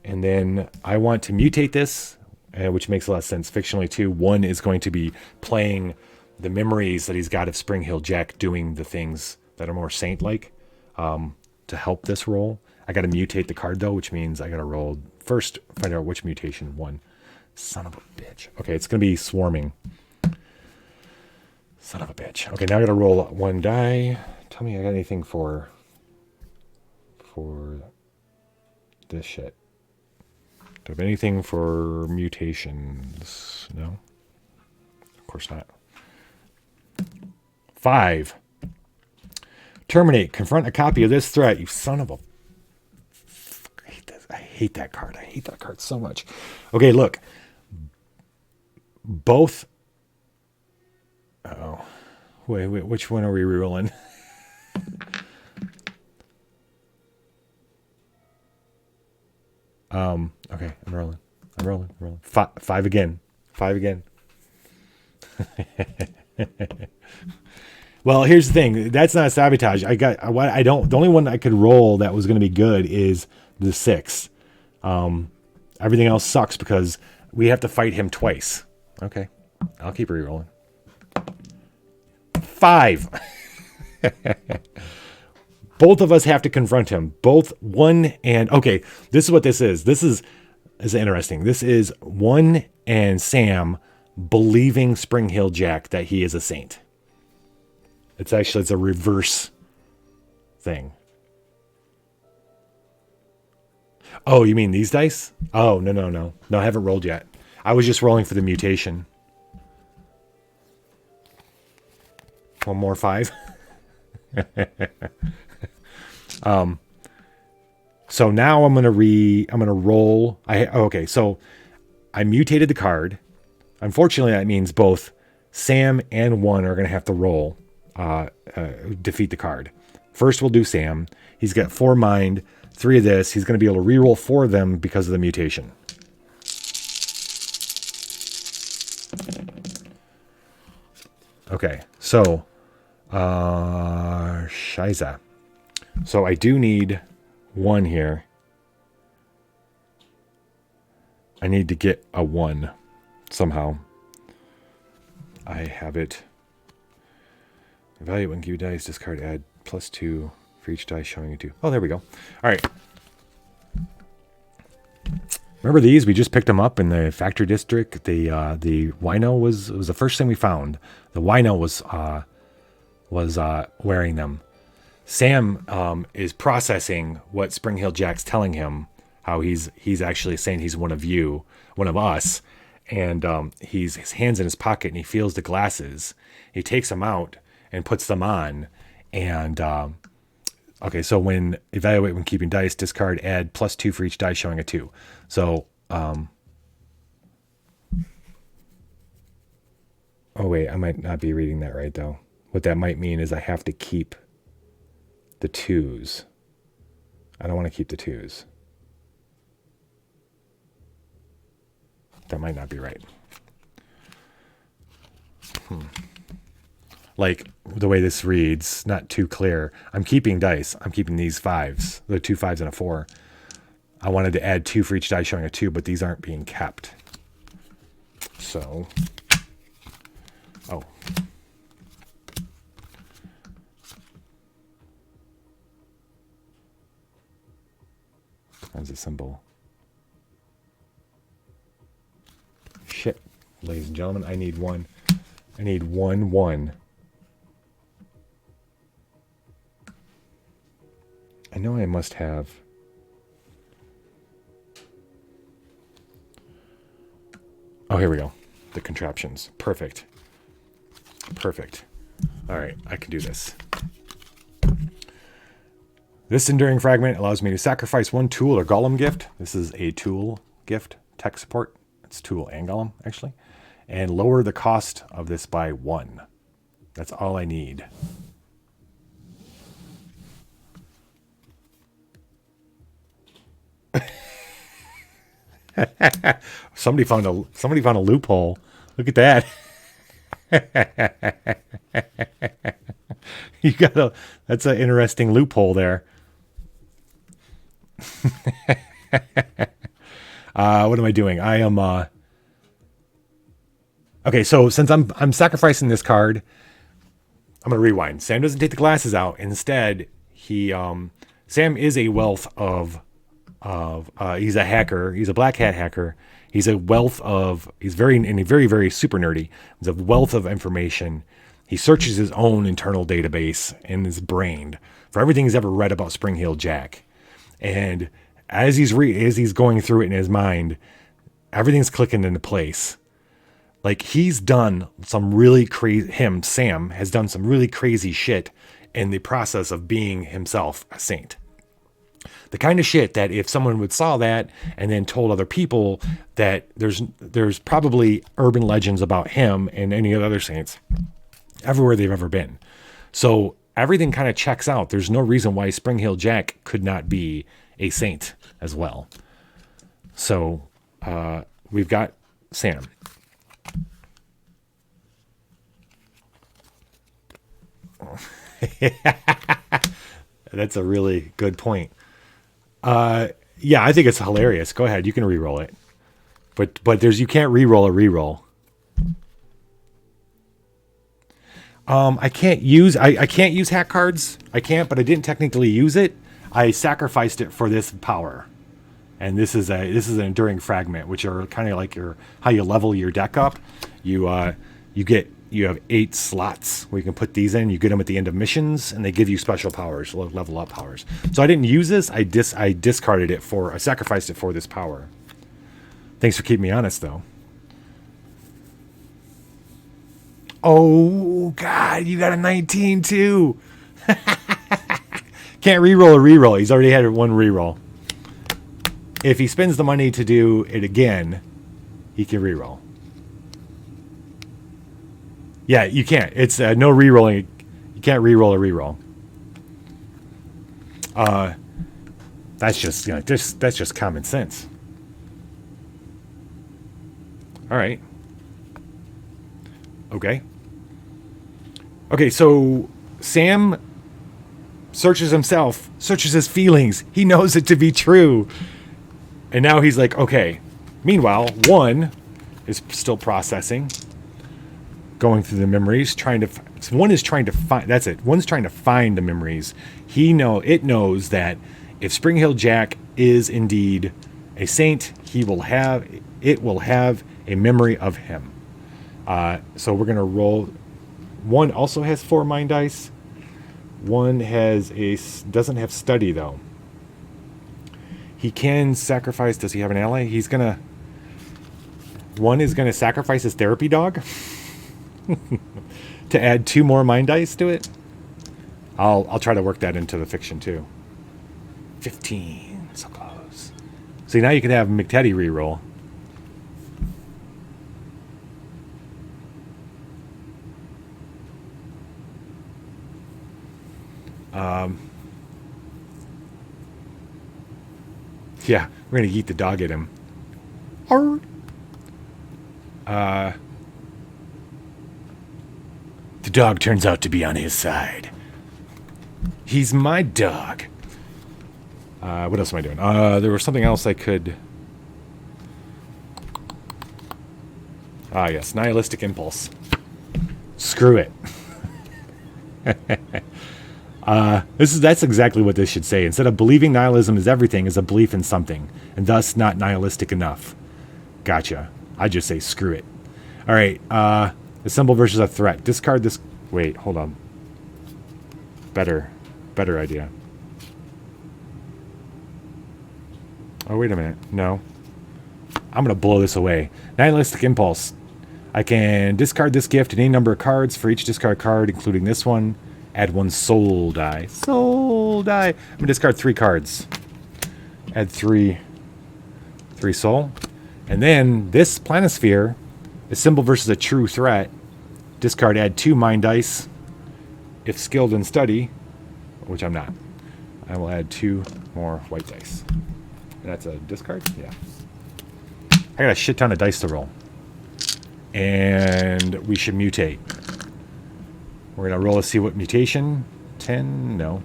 And then I want to mutate this, which makes a lot of sense fictionally too. 1 is going to be playing the memories that he's got of Spring Hill Jack doing the things that are more saint-like to help this roll. I got to mutate the card though, which means I got to roll first, find out which mutation 1. Son of a bitch. Okay, it's going to be swarming. Son of a bitch. Okay, now I got to roll 1 die. Tell me I got anything for this shit. Do I have anything for mutations? No? Of course not. 5. Terminate. Confront a copy of this threat. You son of a... I hate this. I hate that card. I hate that card so much. Okay, look. Both... Uh-oh. Wait, which one are we rerolling? Okay, I'm rolling. Five again. Well, here's the thing. That's not sabotage. The only one I could roll that was going to be good is the 6. Everything else sucks because we have to fight him twice. Okay, I'll keep re-rolling. 5. Both of us have to confront him. Both one and... Okay, this is what this is. This is interesting. This is one and Sam believing Spring Hill Jack that he is a saint. It's a reverse thing. Oh, you mean these dice? Oh, no. No, I haven't rolled yet. I was just rolling for the mutation. One more 5. So now I'm gonna roll. Okay, so I mutated the card. Unfortunately, that means both Sam and 1 are gonna have to roll, defeat the card. First, we'll do Sam. He's got 4 mind, 3 of this. He's gonna be able to reroll 4 of them because of the mutation. Okay, so Shiza. So I do need 1 here. I need to get a 1 somehow. I have it. Evaluate when Q dice, discard, add +2 for each die showing a 2. Oh, there we go. All right. Remember these? We just picked them up in the factory district. The wino was the first thing we found. The wino was wearing them. Sam is processing what Spring Hill Jack's telling him, how he's actually saying he's one of us, and his hands in his pocket and he feels the glasses. He takes them out and puts them on, and okay, so evaluate when keeping dice, discard, add +2 for each die showing a 2. So oh wait, I might not be reading that right though. What that might mean is I have to keep the 2s. I don't want to keep the 2s. That might not be right. Like the way this reads, not too clear. I'm keeping dice. I'm keeping these 5s. The 2 5s and a 4. I wanted to add 2 for each die showing a 2, but these aren't being kept. So, oh. That's a symbol. Shit, ladies and gentlemen, I need 1. I need 1 1. I know I must have. Oh, here we go. The contraptions. Perfect. All right, I can do this. This enduring fragment allows me to sacrifice 1 tool or golem gift. This is a tool gift, tech support. It's tool and golem, actually. And lower the cost of this by 1. That's all I need. Somebody found a loophole. Look at that. That's an interesting loophole there. What am I doing? I am okay, so since I'm sacrificing this card, I'm gonna rewind. Sam doesn't take the glasses out. Instead, Sam is a wealth of he's a hacker. He's a black hat hacker. He's very, very super nerdy. He's a wealth of information. He searches his own internal database in his brain for everything he's ever read about Spring Hill Jack. And as he's going through it in his mind, everything's clicking into place. Like he's done some really crazy. Sam has done some really crazy shit in the process of being himself a saint. The kind of shit that if someone would saw that and then told other people that there's probably urban legends about him and any of the other saints everywhere they've ever been. So everything kind of checks out. There's no reason why Spring Hill Jack could not be a saint as well. So we've got Sam. That's a really good point. Yeah, I think it's hilarious. Go ahead, you can re-roll it. But you can't re-roll a re-roll. I can't use hack cards. I can't, but I didn't technically use it. I sacrificed it for this power. And this is an enduring fragment, which are kind of like how you level your deck up. You have 8 slots where you can put these in. You get them at the end of missions, and they give you special powers, level up powers. So I didn't use this. I discarded it I sacrificed it for this power. Thanks for keeping me honest, though. Oh God, you got a 19 too. Can't re-roll a re-roll. He's already had one re-roll. If he spends the money to do it again, he can re-roll. Yeah, you can't. It's no re-rolling. You can't re-roll a re-roll. That's just common sense. All right. Okay, so Sam searches himself, searches his feelings. He knows it to be true. And now he's like, okay. Meanwhile, one is still processing, going through the memories, one's trying to find the memories. It knows that if Spring Hill Jack is indeed a saint, it will have a memory of him. So we're gonna roll. One also has 4 mind dice. One doesn't have study though. He can sacrifice. Does he have an ally? One is gonna sacrifice his therapy dog to add 2 more mind dice to it. I'll try to work that into the fiction too. 15, so close. See, now you can have McTeddy reroll. Yeah, we're gonna eat the dog at him. The dog turns out to be on his side. He's my dog. What else am I doing? There was something else I could. Yes, nihilistic impulse. Screw it. That's exactly what this should say. Instead of believing nihilism is everything, is a belief in something, and thus not nihilistic enough. Gotcha. I just say screw it. All right. A symbol versus a threat. Discard this. Wait, hold on. Better idea. Oh, wait a minute. No. I'm going to blow this away. Nihilistic impulse. I can discard this gift and any number of cards. For each discard card, including this one, add 1 soul die. Soul die. I'm going to discard 3 cards. Add 3 soul. And then this planisphere, a symbol versus a true threat. Discard, add 2 mind dice. If skilled in study, which I'm not, I will add 2 more white dice. That's a discard? Yeah. I got a shit ton of dice to roll. And we should mutate. We're going to roll to see what mutation. 10? No.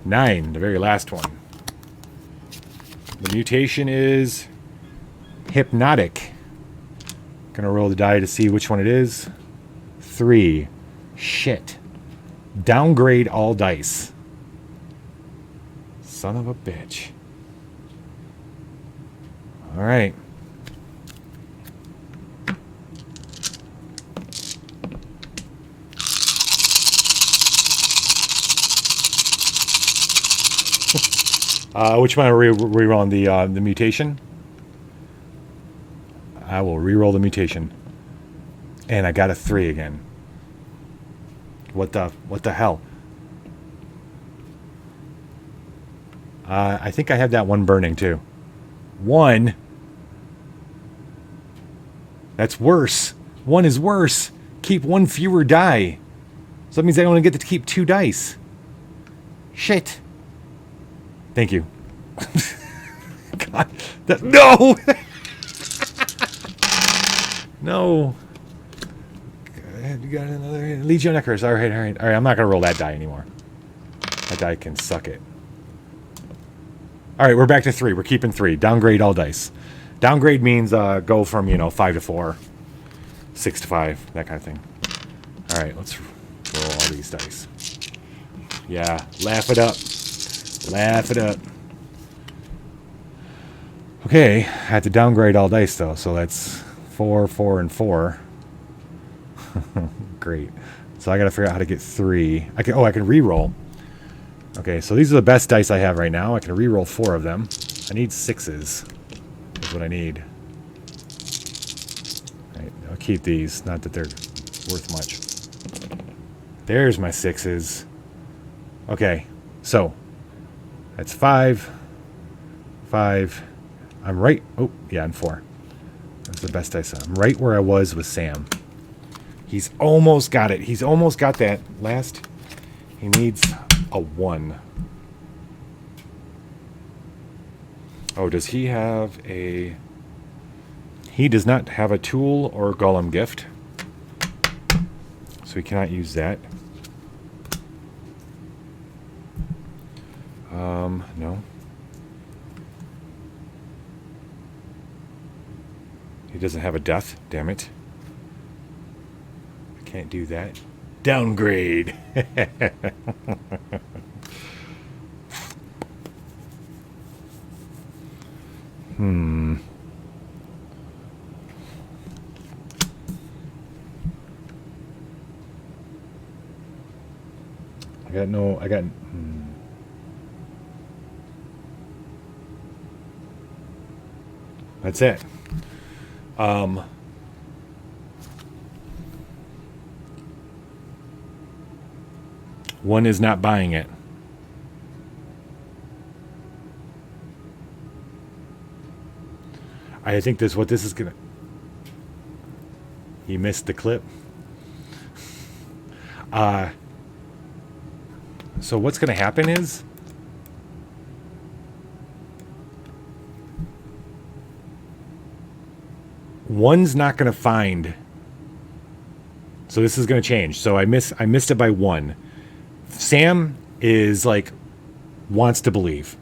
9, the very last one. The mutation is hypnotic. Going to roll the die to see which one it is. 3. Shit. Downgrade all dice. Son of a bitch. All right. Which one are we re-rolling? The mutation? I will re-roll the mutation. And I got a 3 again. What the hell? I think I have that one burning too. 1. That's worse. 1 is worse. Keep 1 fewer die. So that means I only get to keep 2 dice. Shit. Thank you. God. No! No. You got another Legion Eckers. All right. I'm not going to roll that die anymore. That die can suck it. All right, we're back to 3. We're keeping 3. Downgrade all dice. Downgrade means go from, 5 to 4, 6 to 5, that kind of thing. All right, let's roll all these dice. Yeah, laugh it up. Laugh it up. Okay, I had to downgrade all dice, though, so that's 4, 4, and 4. Great. So I got to figure out how to get 3. I can re-roll. Okay, so these are the best dice I have right now. I can re-roll 4 of them. I need 6s. Is what I need. All right, I'll keep these. Not that they're worth much. There's my 6s. Okay, so that's 5. 5. I'm right. Oh, yeah, I'm 4. That's the best dice. I'm right where I was with Sam. He's almost got it. He's almost got that last. He needs a 1. Oh, does he have a... He does not have a tool or golem gift. So he cannot use that. No. He doesn't have a death, damn it. I can't do that. Downgrade. That's it. One is not buying it. I think this is gonna. He missed the clip. So what's gonna happen is one's not gonna find. So this is gonna change. So I missed it by 1. Sam is like wants to believe.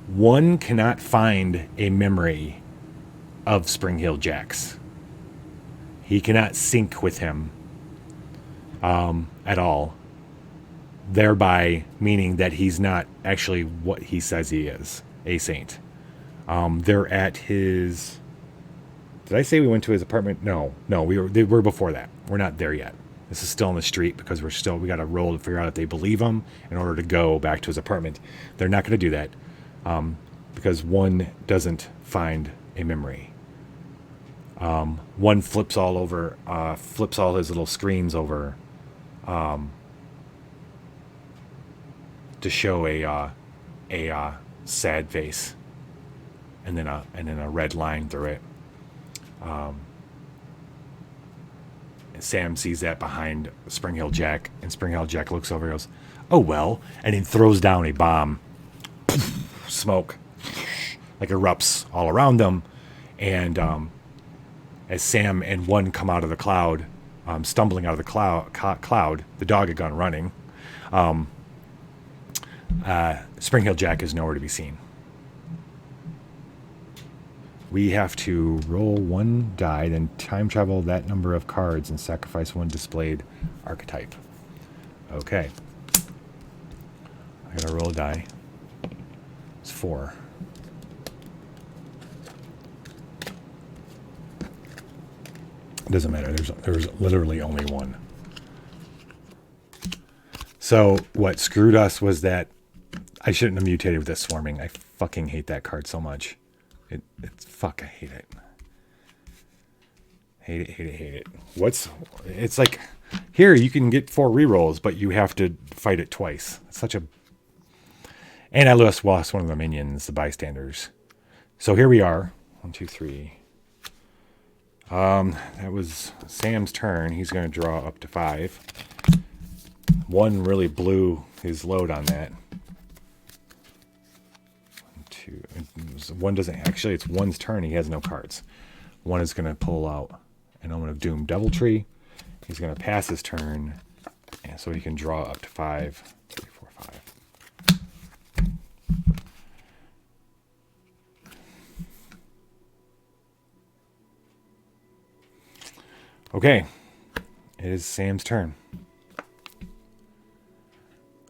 1 cannot find a memory of Spring Hill Jack's. He cannot sync with him at all. Thereby meaning that he's not actually what he says he is, a saint. They're at his... Did I say we went to his apartment? No, we were before that. We're not there yet. This is still on the street because we got to roll to figure out if they believe him in order to go back to his apartment. They're not going to do that because 1 doesn't find a memory. 1 flips all his little screens over to show a sad face, and then a red line through it. And Sam sees that behind Spring Hill Jack, and Spring Hill Jack looks over and goes, "Oh well," and then throws down a bomb. Smoke like erupts all around them, and as Sam and 1 come out of the cloud, stumbling out of the cloud, the dog had gone running. Spring Hill Jack is nowhere to be seen. We have to roll 1 die, then time travel that number of cards and sacrifice 1 displayed archetype. Okay. I gotta roll a die. It's 4. It doesn't matter. There's literally only 1. So what screwed us was that I shouldn't have mutated with this swarming. I fucking hate that card so much. I hate it. Hate it. It's like, here you can get 4 rerolls, but you have to fight it twice. It's such a, And I lost one of the minions, the bystanders. So here we are. 1, 2, 3. That was Sam's turn. He's going to draw up to 5. One really blew his load on that. 1, 2. One doesn't actually. It's one's turn. He has no cards. One is going to pull out an Omen of Doom Deviltree. He's going to pass his turn, and so he can draw up to 5. 3, 4, 5. Okay, it is Sam's turn.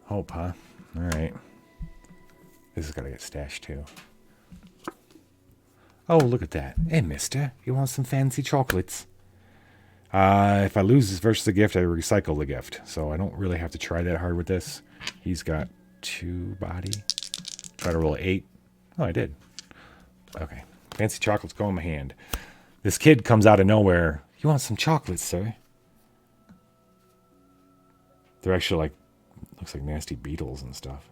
Hope, huh? All right. This has got to get stashed too. Oh, look at that. Hey, mister, you want some fancy chocolates? If I lose this versus the gift, I recycle the gift. So I don't really have to try that hard with this. He's got 2 body. Try to roll 8. Oh, I did. Okay. Fancy chocolates go in my hand. This kid comes out of nowhere. You want some chocolates, sir? They're actually like, looks like nasty beetles and stuff.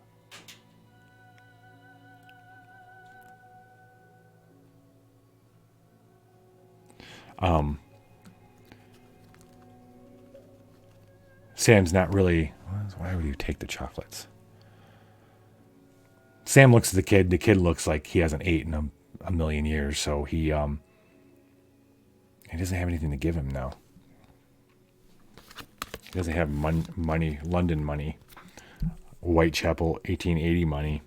Sam's not really, why would you take the chocolates? Sam looks at the kid. The kid looks like he hasn't eaten in a million years, so he doesn't have anything to give him now. He doesn't have money, London money, Whitechapel 1880 money.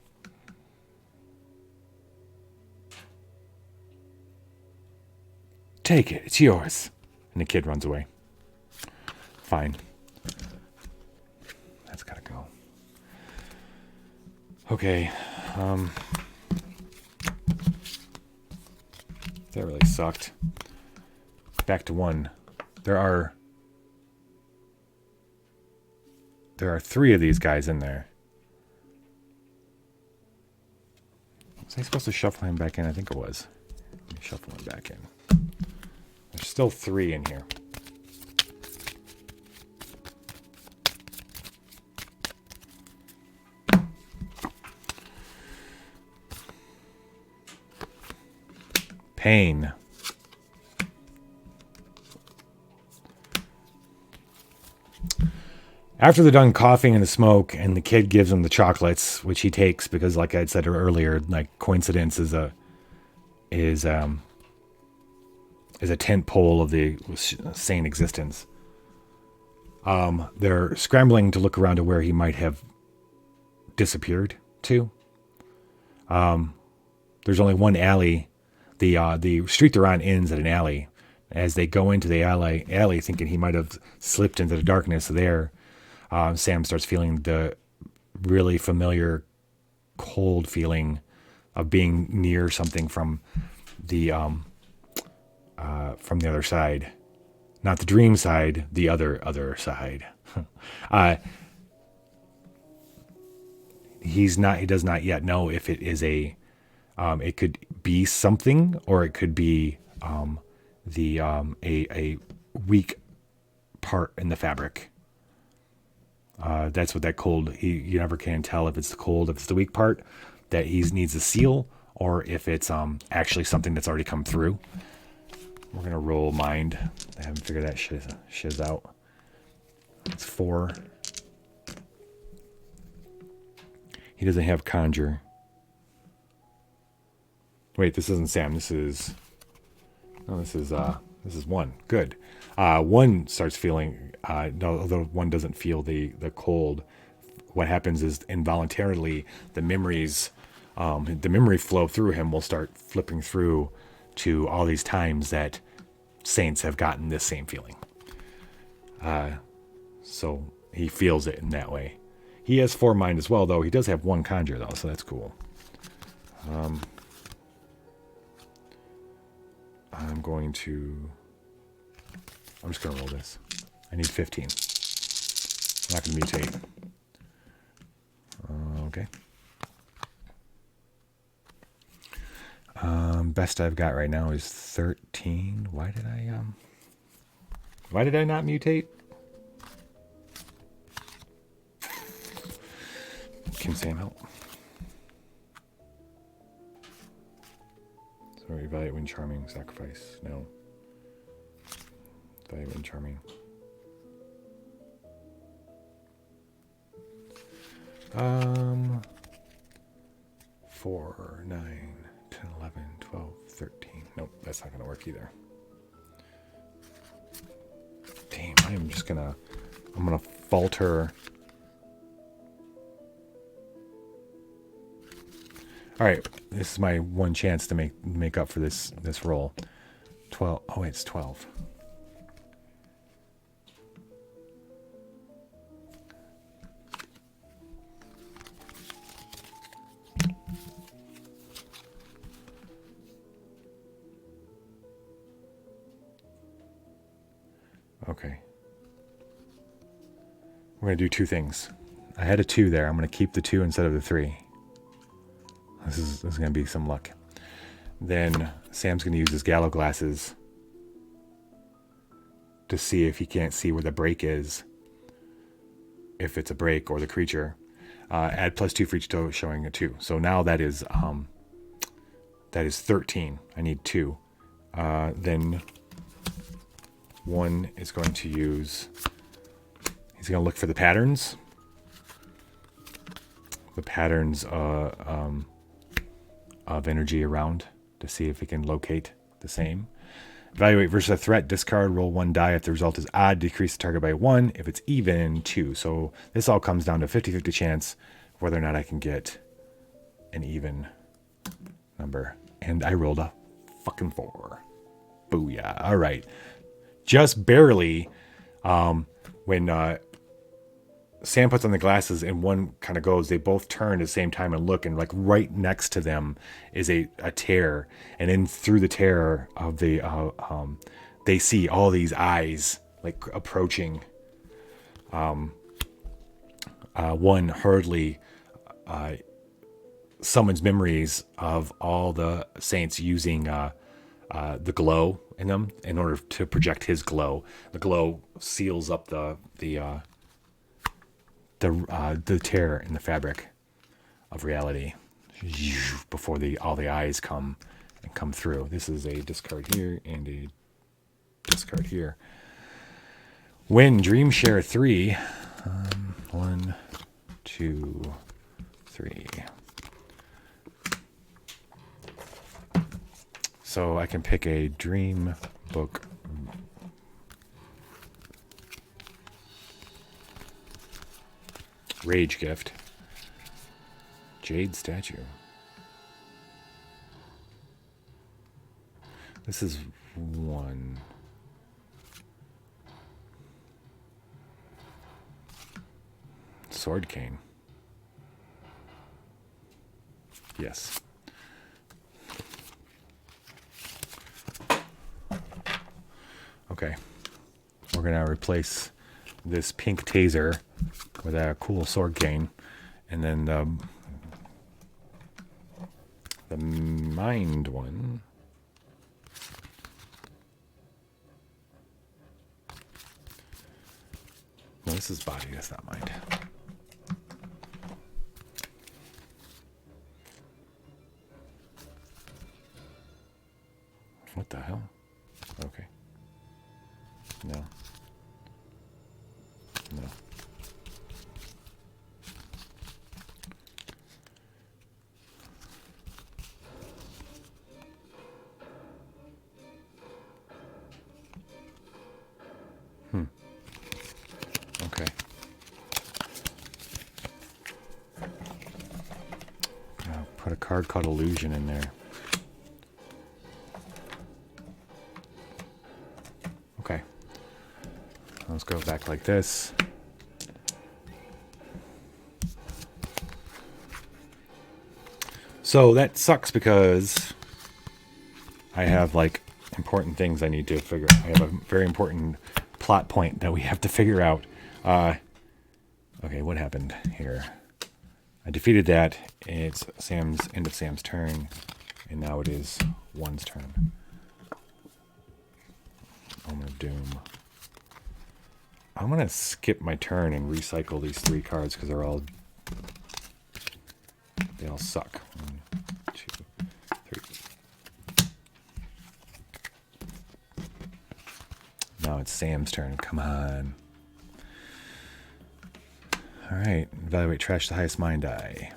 Take it, it's yours. And the kid runs away. Fine. That's gotta go. Okay. That really sucked. Back to 1. There are 3 of these guys in there. Was I supposed to shuffle him back in? I think it was. Let me shuffle him back in. There's still 3 in here. Pain. After they're done coughing in the smoke, and the kid gives him the chocolates, which he takes because, like I said earlier, like coincidence is a tent pole of the sane existence. They're scrambling to look around to where he might have disappeared to. There's only one alley. The street they're on ends at an alley. As they go into the alley thinking he might have slipped into the darkness there, Sam starts feeling the really familiar cold feeling of being near something from the other side. Not the dream side, the other side. He does not yet know if it is it could be something, or it could be a weak part in the fabric. That's what that cold, you never can tell if it's the cold, if it's the weak part that he needs to seal, or if it's actually something that's already come through. We're going to roll mind. I haven't figured that shiz out. It's 4. He doesn't have conjure. Wait, this isn't Sam. This is 1. Good. 1 starts feeling, although 1 doesn't feel the cold. What happens is involuntarily the memory flow through him will start flipping through to all these times that saints have gotten this same feeling. So he feels it in that way. He has 4 mind as well, though. He does have 1 conjure, though, so that's cool. I'm just going to roll this. I need 15. I'm not going to mutate. Okay. Best I've got right now is 13. Why did I not mutate? Can Sam help? So evaluate when charming, sacrifice. No. Evaluate when charming. 4, 9, 10, 11, 12, 13. Nope, that's not gonna work either. Damn, I'm gonna falter. All right, this is my one chance to make up for this roll. 12. Oh, wait, it's 12. Okay. We're going to do two things. I had a 2 there. I'm going to keep the 2 instead of the 3. This is going to be some luck. Then Sam's going to use his gallows glasses to see if he can't see where the break is. If it's a break or the creature. Add +2 for each toe, showing a 2. So now that is 13. I need 2. Then 1 is going to use... He's going to look for the patterns. The patterns of energy around to see if he can locate the same. Evaluate versus a threat. Discard. Roll 1 die. If the result is odd, decrease the target by 1. If it's even, 2. So this all comes down to 50-50 chance whether or not I can get an even number. And I rolled a fucking 4. Booyah. All right. Just barely when Sam puts on the glasses and one kind of goes, they both turn at the same time and look, and like right next to them is a tear, and in through the tear of the they see all these eyes like approaching. One hurriedly summons memories of all the saints using the glow in them in order to project his glow. The glow seals up the tear in the fabric of reality before all the eyes come through. This is a discard here and a discard here. When Dream Share 3, 1, 2, 3. So I can pick a dream book. Rage gift. Jade statue. This is 1. Sword cane. Yes. Okay. We're going to replace this pink taser with a cool sword cane, and then the mind one. No, this is body, that's not mind. What the hell? Okay. No. No. Okay. I'll put a card called Illusion in there. Okay. Let's go back like this. So that sucks because I have like important things I need to figure out. I have a very important plot point that we have to figure out. Okay, what happened here? I defeated that. It's Sam's end of Sam's turn, and now it is 1's turn. Omen of Doom. I'm gonna skip my turn and recycle these 3 cards because they all suck. 1, 2, 3. Now it's Sam's turn. Come on. All right. Evaluate trash the highest mine die.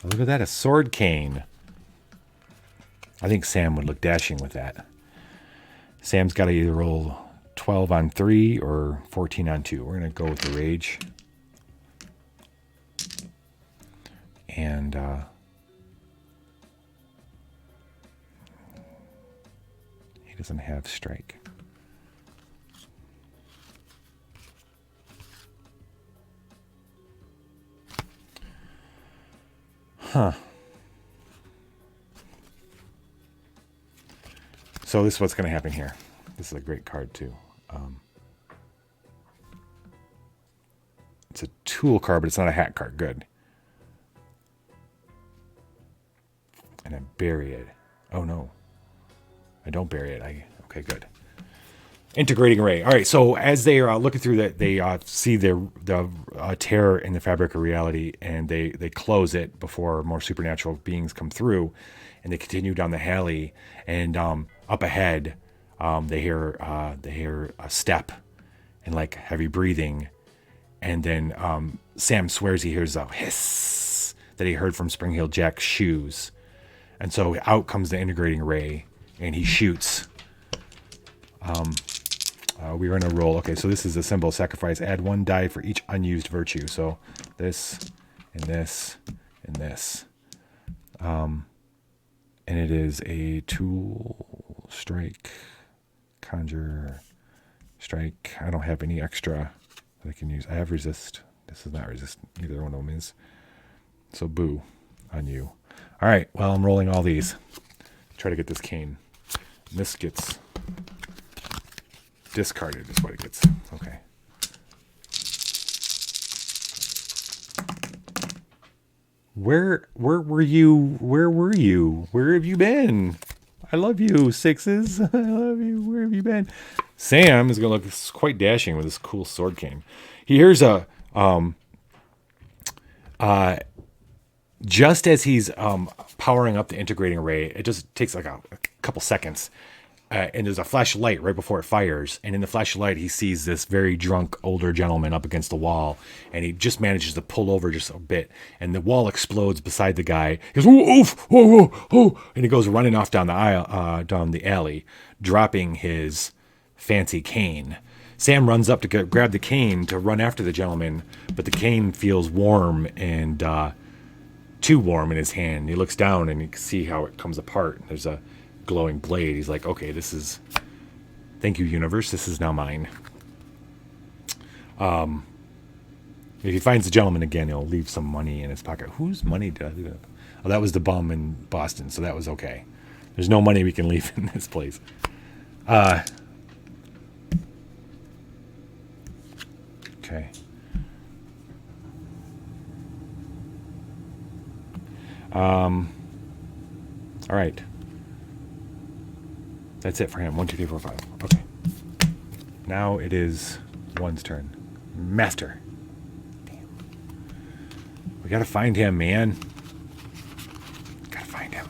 Oh, look at that. A sword cane. I think Sam would look dashing with that. Sam's got to either roll 12 on 3 or 14 on 2. We're going to go with the rage. And he doesn't have strike. Huh. So this is what's going to happen here. This is a great card too. It's a tool card, but it's not a hat card. Good. And I bury it. Oh no. I don't bury it. Okay, good. Integrating ray. All right, so as they are looking through that, they see the tear in the fabric of reality, and they close it before more supernatural beings come through, and they continue down the alley, and up ahead, they hear a step and like heavy breathing, and then Sam swears he hears a hiss that he heard from Spring Heel Jack's shoes, and so out comes the integrating ray, and he shoots. We were going to roll. Okay, so this is a symbol of sacrifice. Add 1 die for each unused virtue. So this, and this, and this. And it is a tool, strike, conjure, strike. I don't have any extra that I can use. I have resist. This is not resist. Neither one of them is. So boo on you. All right, well, I'm rolling all these. Try to get this cane. And this gets... discarded is what it gets. Okay. Where were you? Where were you? Where have you been? I love you, sixes. I love you. Where have you been? Sam is going to look quite dashing with this cool sword cane. He hears a just as he's powering up the integrating array, it just takes like a couple seconds. And there's a flash of light right before it fires. And in the flash of light, he sees this very drunk older gentleman up against the wall. And he just manages to pull over just a bit. And the wall explodes beside the guy. He goes, "Ooh, oof, oh, oh, oh," and he goes running off down the aisle, down the alley, dropping his fancy cane. Sam runs up to grab the cane to run after the gentleman. But the cane feels warm and too warm in his hand. He looks down and you can see how it comes apart. There's a glowing blade. He's like, okay, this is, thank you, universe, this is now mine. If he finds the gentleman again, he'll leave some money in his pocket. Whose money did I leave it? Oh, that was the bum in Boston, so that was okay. There's no money we can leave in this place. Okay. All right. That's it for him. 1, 2, 3, 4, 5. Okay. Now it is one's turn. Master. Damn. We gotta find him, man. Gotta find him.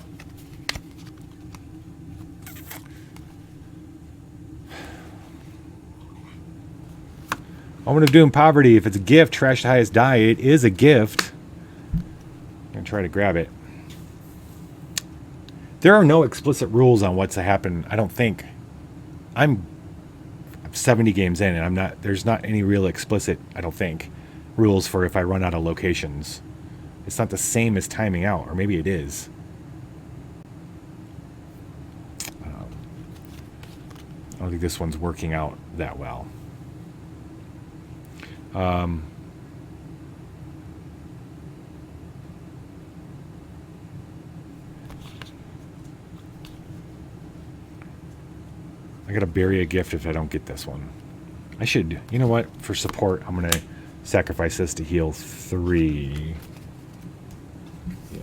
Moment of Doom Poverty. If it's a gift, trash the highest die. It is a gift. I'm gonna try to grab it. There are no explicit rules on what's to happen, I don't think. I'm 70 games in, and there's not any real explicit, I don't think, rules for if I run out of locations. It's not the same as timing out, or maybe it is. I don't think this one's working out that well. I gotta bury a gift if I don't get this one. I should, you know what? For support, I'm gonna sacrifice this to heal 3. Yeah,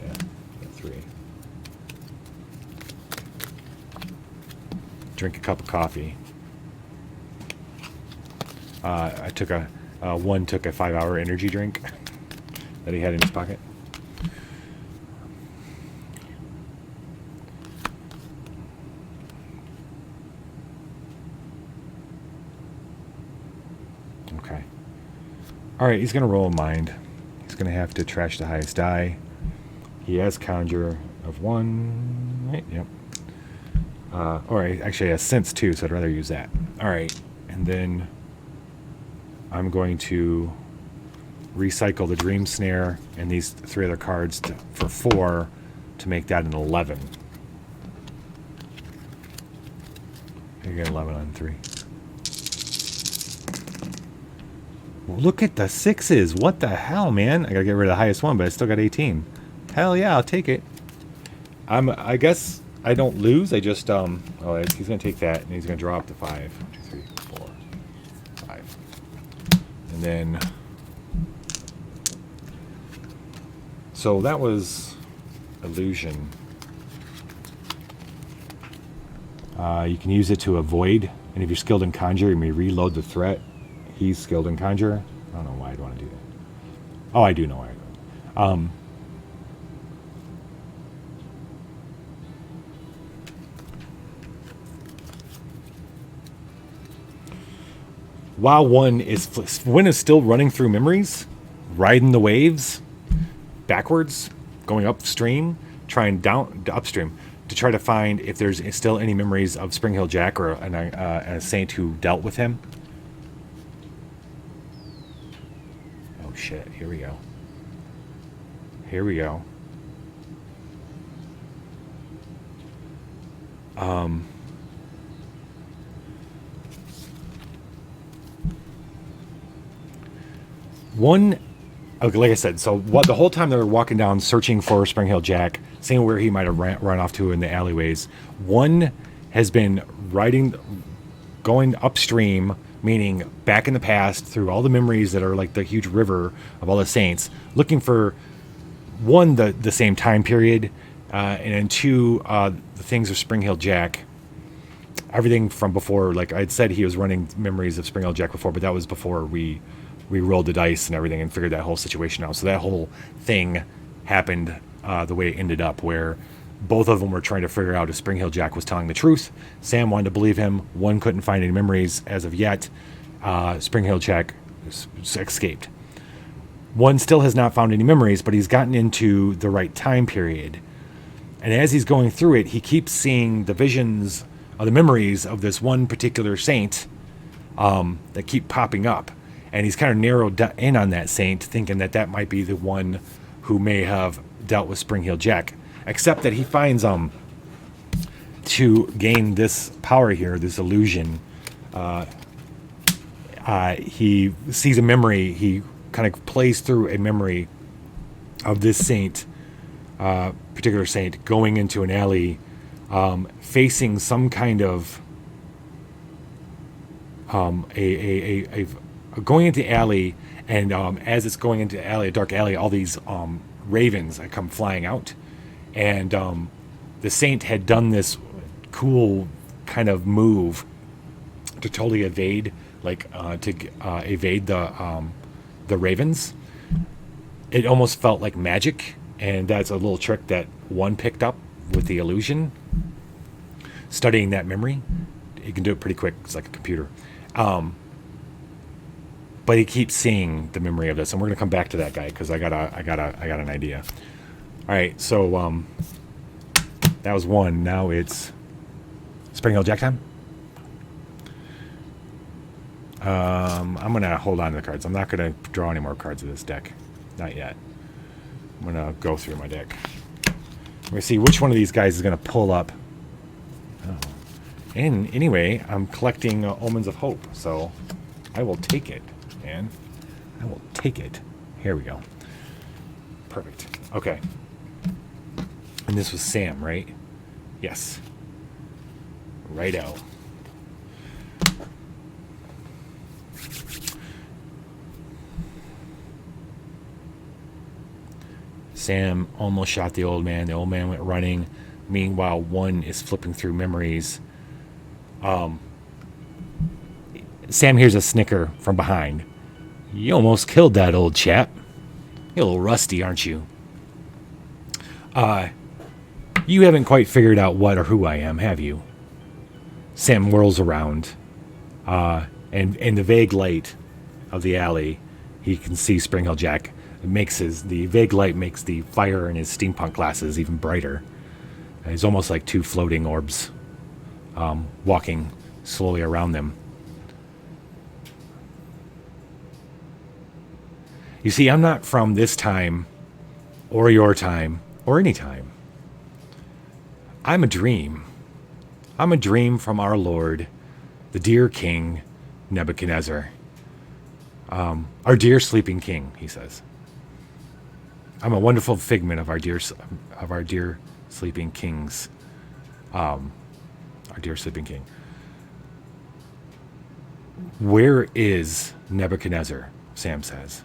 3. Drink a cup of coffee. I took one took a 5-hour energy drink that he had in his pocket. All right, he's going to roll a mind. He's going to have to trash the highest die. He has Conjure of 1. Right, yep. Or actually has Sense too, so I'd rather use that. All right, and then I'm going to recycle the Dream Snare and these 3 other cards for 4 to make that an 11. You get 11 on 3. Well, look at the 6s. What the hell, man? I gotta get rid of the highest one, but I still got 18. Hell yeah, I'll take it. I guess I don't lose. I just oh, he's gonna take that and he's gonna draw up to 5. 1, 2, 3, 4, 5. And then so that was illusion. You can use it to avoid, and if you're skilled in Conjure, you may reload the threat. He's skilled in Conjure. I don't know why I'd want to do that. Oh, I do know why I'd want to. While one is still running through memories, riding the waves, backwards, going upstream, trying down upstream to try to find if there's still any memories of Spring Hill Jack or a saint who dealt with him. Oh shit! Here we go. Here we go. One, like I said, so the whole time they were walking down searching for Spring Hill Jack, seeing where he might have run off to in the alleyways, one has been going upstream, meaning back in the past through all the memories that are like the huge river of all the saints, looking for one, the same time period, and then 2, the things of Spring Hill Jack. Everything from before, like I'd said, he was running memories of Spring Hill Jack before, but that was before we rolled the dice and everything and figured that whole situation out. So that whole thing happened the way it ended up, where both of them were trying to figure out if Spring Hill Jack was telling the truth. Sam wanted to believe him. One couldn't find any memories as of yet. Spring Hill Jack escaped. One still has not found any memories, but he's gotten into the right time period. And as he's going through it, he keeps seeing the visions of the memories of this one particular saint that keep popping up. And he's kind of narrowed in on that saint, thinking that might be the one who may have dealt with Spring Hill Jack. Except that he finds to gain this power here, this illusion, he sees a memory. He kind of plays through a memory of this saint, particular saint, going into an alley, facing some kind of going into the alley, and as it's going into the alley, a dark alley, all these ravens come flying out, and the saint had done this cool kind of move to totally evade, evade the ravens. It almost felt like magic, and that's a little trick that one picked up with the illusion. Studying that memory, you can do it pretty quick. It's like a computer. But he keeps seeing the memory of this, and we're gonna come back to that guy because I got an idea. All right, so that was one. Now it's Spring Hill Jack time. I'm gonna hold on to the cards. I'm not gonna draw any more cards of this deck, not yet. I'm gonna go through my deck. We're gonna see which one of these guys is gonna pull up. Oh. And anyway, I'm collecting Omens of Hope, so I will take it. Man, I will take it. Here we go. Perfect. Okay. And this was Sam, right? Yes. Righto. Sam almost shot the old man. The old man went running. Meanwhile, one is flipping through memories. Sam hears a snicker from behind. You almost killed that old chap. You're a little rusty, aren't you? You haven't quite figured out what or who I am, have you? Sam whirls around, and in the vague light of the alley, he can see Spring Hill Jack. The vague light makes the fire in his steampunk glasses even brighter. He's almost like two floating orbs walking slowly around them. You see, I'm not from this time or your time or any time. I'm a dream. I'm a dream from our Lord, the dear King Nebuchadnezzar. Our dear sleeping king, he says. I'm a wonderful figment of our dear sleeping kings. Our dear sleeping king. Where is Nebuchadnezzar? Sam says.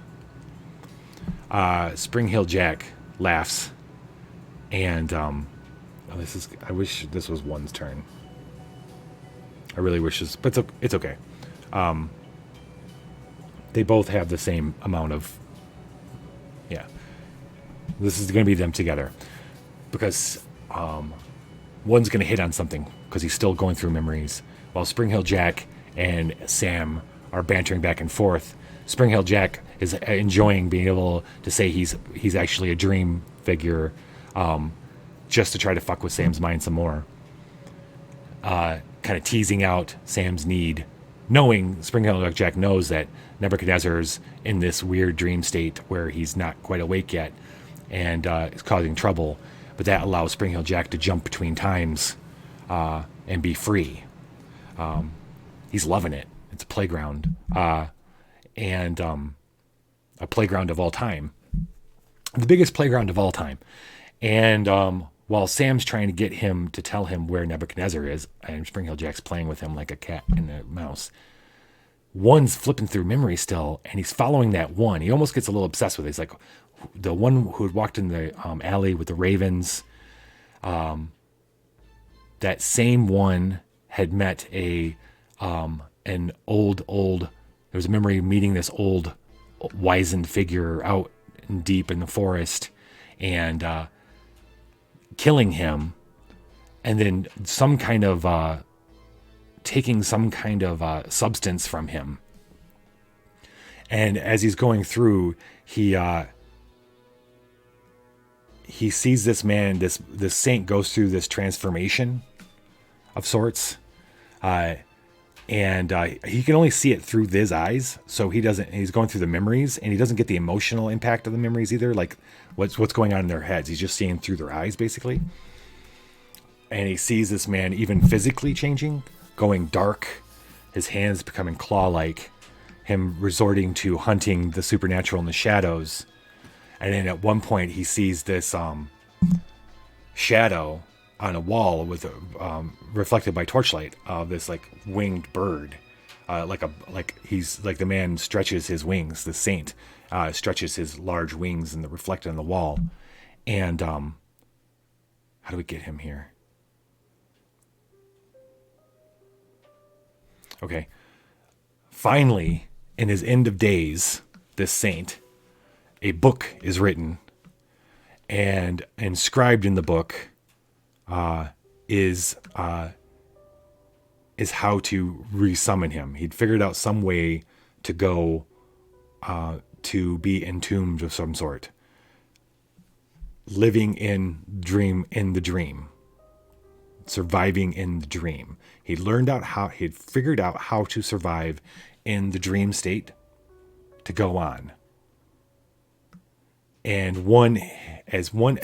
Spring Hill Jack laughs, and I wish this was one's turn. I really wish this, but it's okay. They both have the same amount of. Yeah, this is going to be them together, because one's going to hit on something because he's still going through memories, while Spring Hill Jack and Sam are bantering back and forth. Spring Hill Jack is enjoying being able to say he's actually a dream figure, just to try to fuck with Sam's mind some more. Kind of teasing out Sam's need, knowing Spring Hill Jack knows that Nebuchadnezzar's in this weird dream state where he's not quite awake yet, and is causing trouble. But that allows Spring Hill Jack to jump between times and be free. He's loving it. It's a playground. And a playground of all time. The biggest playground of all time. And while Sam's trying to get him to tell him where Nebuchadnezzar is, and Spring Hill Jack's playing with him like a cat and a mouse, one's flipping through memory still, and he's following that one. He almost gets a little obsessed with it. He's like, the one who had walked in the alley with the ravens, that same one had met an old, there was a memory meeting this old wizened figure out deep in the forest and killing him, and then some kind of taking some kind of substance from him. And as he's going through, he sees this man, this saint goes through this transformation of sorts. And he can only see it through his eyes, so he's going through the memories, and he doesn't get the emotional impact of the memories either, like what's going on in their heads. He's just seeing through their eyes, basically. And he sees this man even physically changing, going dark, his hands becoming claw-like, him resorting to hunting the supernatural in the shadows. And then at one point he sees this shadow on a wall with reflected by torchlight of this like winged bird, he's like the man stretches his wings. The saint stretches his large wings and reflected on the wall. And how do we get him here? Okay, finally, in his end of days, this saint, a book is written, and inscribed in the book is how to resummon him. He'd figured out some way to go to be entombed of some sort, living in the dream, surviving in the dream. He'd figured out how to survive in the dream state to go on. And as one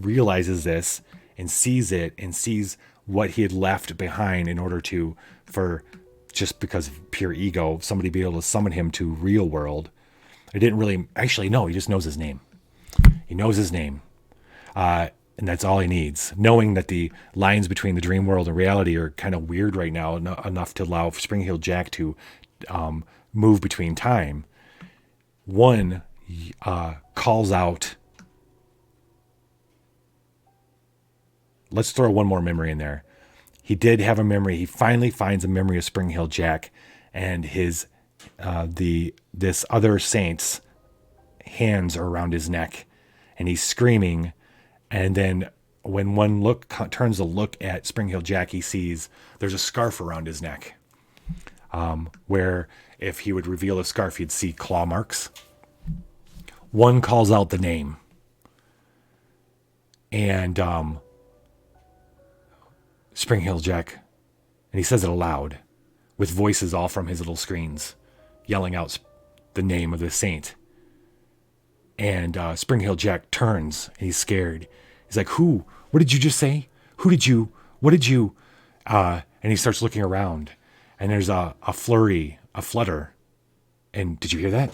realizes this and sees it and sees what he had left behind in order just because of pure ego, somebody be able to summon him to real world. I didn't really, actually, no, he just knows his name. He knows his name. And that's all he needs. Knowing that the lines between the dream world and reality are kind of weird right now, enough to allow Spring Hill Jack to move between time. One calls out. Let's throw one more memory in there. He did have a memory. He finally finds a memory of Spring Hill Jack and his this other saint's hands are around his neck, and he's screaming. And then when one turns to look at Spring Hill Jack, he sees there's a scarf around his neck. where if he would reveal his scarf, you'd see claw marks. One calls out the name. And Spring Hill Jack, and he says it aloud, with voices all from his little screens, yelling out the name of the saint. And Spring Hill Jack turns, and he's scared. He's like, who? What did you just say? Who did you? What did you? And he starts looking around, and there's a flurry, a flutter. And did you hear that?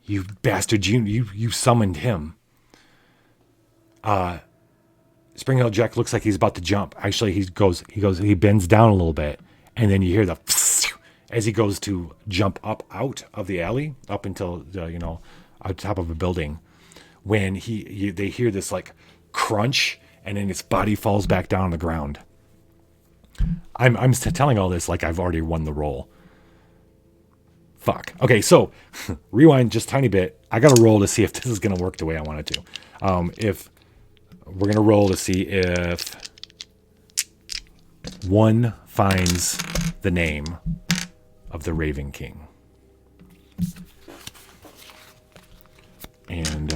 You bastard, you summoned him. Spring Hill Jack looks like he's about to jump. Actually, he bends down a little bit, and then you hear the as he goes to jump up out of the alley, up until on top of a building. When they hear this like crunch, and then its body falls back down on the ground. I'm telling all this like I've already won the roll. Fuck. Okay, so rewind just a tiny bit. I got to roll to see if this is going to work the way I want it to. If we're going to roll to see if one finds the name of the Raven King. And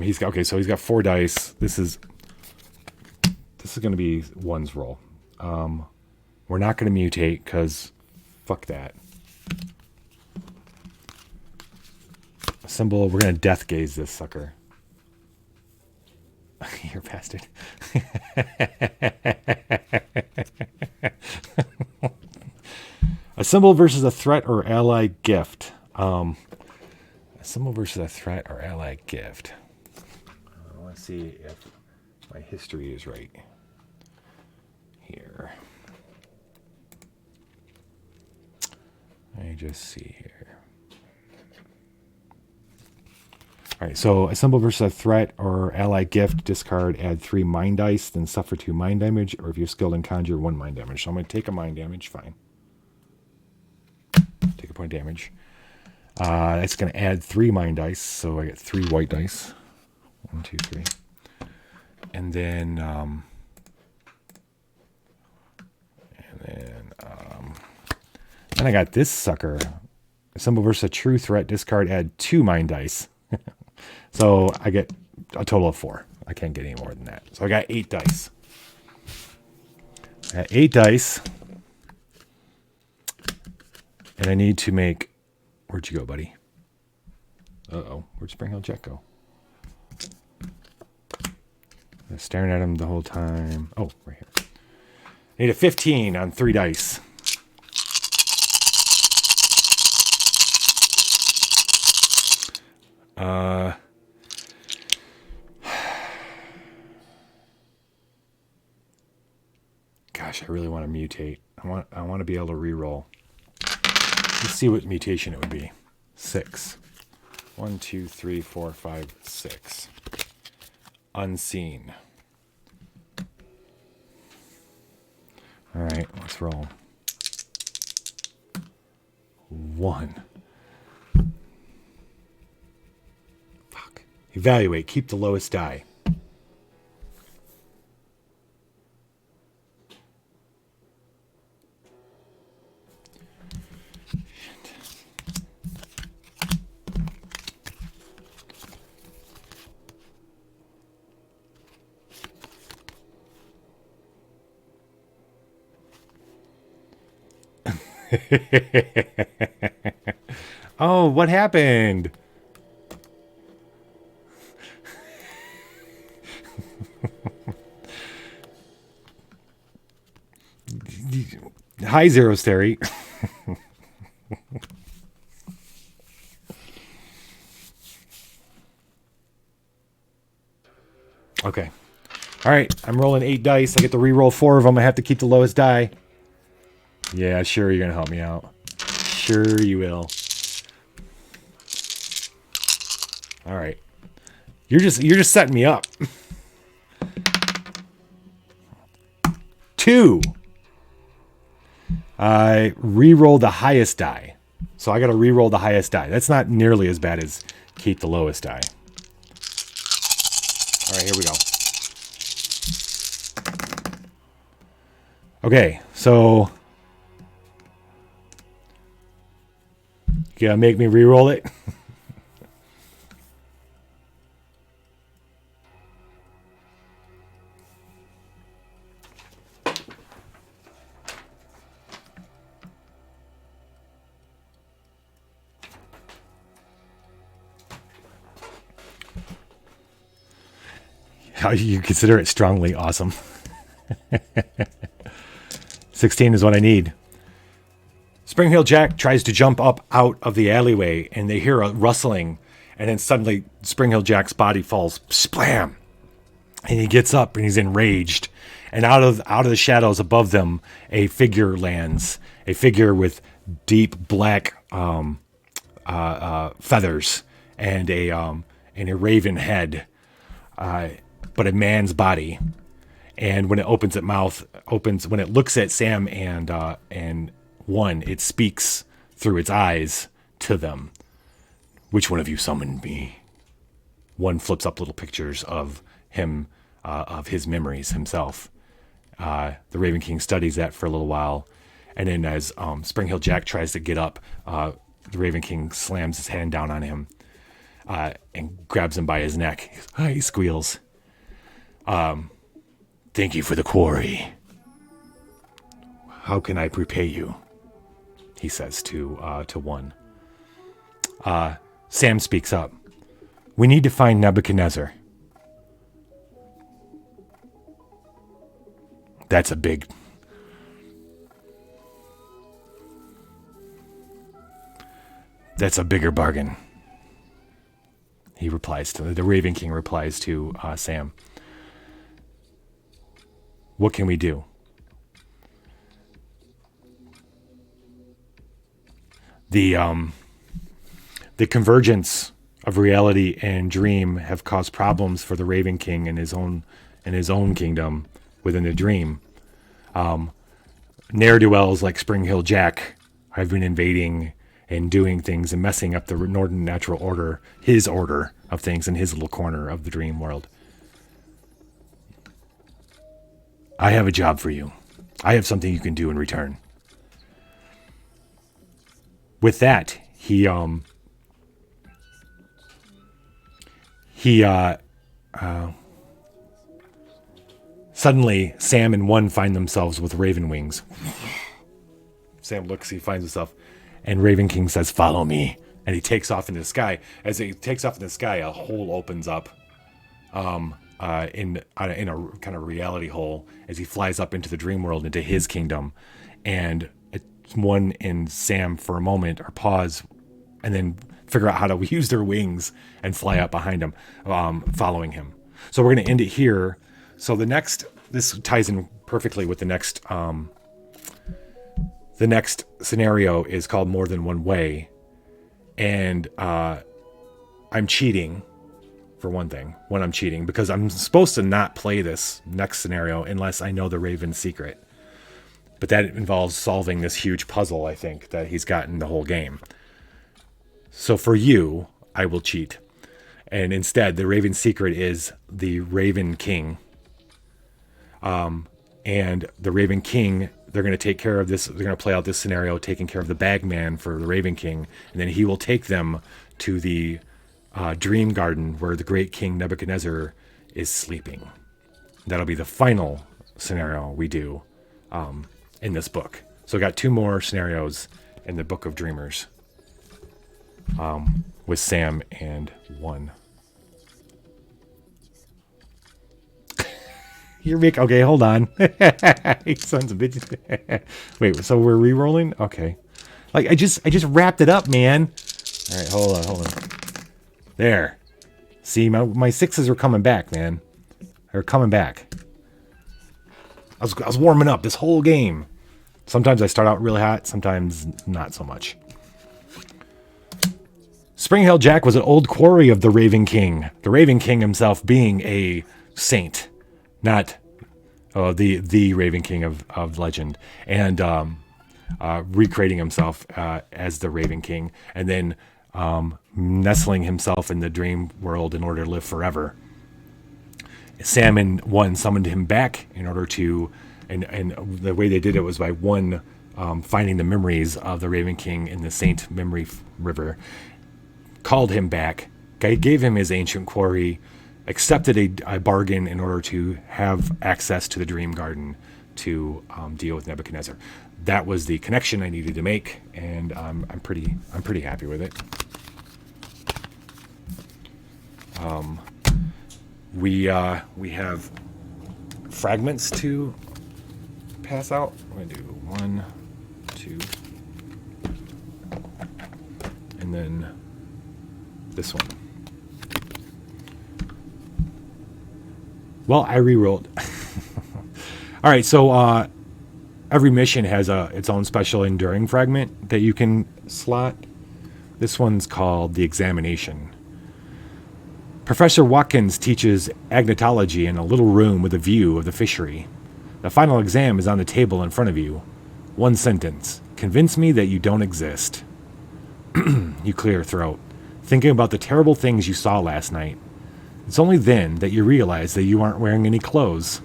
he's got 4 dice. This is going to be one's roll. We're not going to mutate because fuck that. A symbol. We're going to death gaze this sucker. You're a bastard. A symbol versus a threat or ally gift. A symbol versus a threat or ally gift. Let's see if my history is right here. Let me just see here. All right, so a symbol versus a threat or ally gift, discard, add 3 mind dice, then suffer 2 mind damage, or if you're skilled in conjure, 1 mind damage. So I'm going to take a mind damage, fine. Take a point of damage. That's going to add 3 mind dice, so I get 3 white dice. 1, 2, 3. And then I got this sucker. A symbol versus a true threat, discard, add 2 mind dice. So I get a total of 4. I can't get any more than that. So I got 8 dice. I got 8 dice. And I need to make... Where'd you go, buddy? Uh-oh. Where'd Spring Hill Jack go? I'm staring at him the whole time. Oh, right here. I need a 15 on 3 dice. Gosh, I really want to mutate. I want to be able to re-roll. Let's see what mutation it would be. 6. 1, 2, 3, 4, 5, 6. Unseen. All right, let's roll. 1. Fuck. Evaluate. Keep the lowest die. Oh, what happened? Hi, Zero Stary. Okay. All right. I'm rolling 8 dice. I get to re-roll 4 of them. I have to keep the lowest die. Yeah, sure, you're gonna help me out. Sure you will. All right. You're just setting me up. 2. I re-roll the highest die. So I got to re-roll the highest die. That's not nearly as bad as keep the lowest die. All right, here we go. Okay, so you gotta make me re-roll it. You consider it strongly awesome. 16 is what I need. Spring Hill Jack tries to jump up out of the alleyway, and they hear a rustling, and then suddenly Spring Hill Jack's body falls, splam, and he gets up and he's enraged. And out of the shadows above them, a figure lands, a figure with deep black feathers and a raven head, but a man's body. And when it opens its mouth, when it looks at Sam and one, it speaks through its eyes to them. Which one of you summoned me? One flips up little pictures of him, of his memories himself. The Raven King studies that for a little while. And then as Spring Hill Jack tries to get up, the Raven King slams his hand down on him and grabs him by his neck. He squeals. Thank you for the quarry. How can I repay you? He says to one. Sam speaks up. We need to find Nebuchadnezzar. That's a bigger bargain. He replies to the Raven King replies to Sam. What can we do? The convergence of reality and dream have caused problems for the Raven King in his own kingdom within the dream. Ne'er-do-wells like Spring Hill Jack have been invading and doing things and messing up the Northern natural order, his order of things in his little corner of the dream world. I have a job for you. I have something you can do in return. With that, suddenly Sam and one find themselves with raven wings. Sam looks, he finds himself, and Raven King says, "Follow me." And he takes off into the sky. As he takes off in the sky, a hole opens up in a kind of reality hole as he flies up into the dream world, into his kingdom. And one and Sam for a moment or pause and then figure out how to use their wings and fly up behind him, following him. So we're going to end it here. So this ties in perfectly with the next scenario is called More Than One Way. And I'm cheating for one thing. I'm cheating because I'm supposed to not play this next scenario unless I know the Raven's secret. But that involves solving this huge puzzle, I think, that he's gotten the whole game. So for you, I will cheat. And instead, the Raven's secret is the Raven King. And the Raven King, they're going to take care of this. They're going to play out this scenario, taking care of the bagman for the Raven King. And then he will take them to the dream garden where the great King Nebuchadnezzar is sleeping. That'll be the final scenario we do in this book. So I got 2 more scenarios in the Book of Dreamers with Sam and one. Okay, hold on. Sons of bitches. Wait, so we're re-rolling? Okay. Like I just wrapped it up, man. All right, hold on. There. See, my 6s are coming back, man. They're coming back. I was warming up this whole game. Sometimes I start out really hot, sometimes not so much. Spring Hill Jack was an old quarry of the Raven King. The Raven King himself being a saint, not the Raven King of legend, and recreating himself as the Raven King, and then nestling himself in the dream world in order to live forever. Sam and one summoned him back in order to, and the way they did it was by one finding the memories of the Raven King in the Saint Memory River, called him back, gave him his ancient quarry, accepted a bargain in order to have access to the Dream Garden to deal with Nebuchadnezzar. That was the connection I needed to make, and I'm pretty happy with it. We have fragments to pass out. I'm gonna do 1, 2, and then this one. Well, I rerolled. All right, so every mission has its own special enduring fragment that you can slot. This one's called the Examination. Professor Watkins teaches agnotology in a little room with a view of the fishery. The final exam is on the table in front of you. One sentence. Convince me that you don't exist. You clear your throat, thinking about the terrible things you saw last night. It's only then that you realize that you aren't wearing any clothes.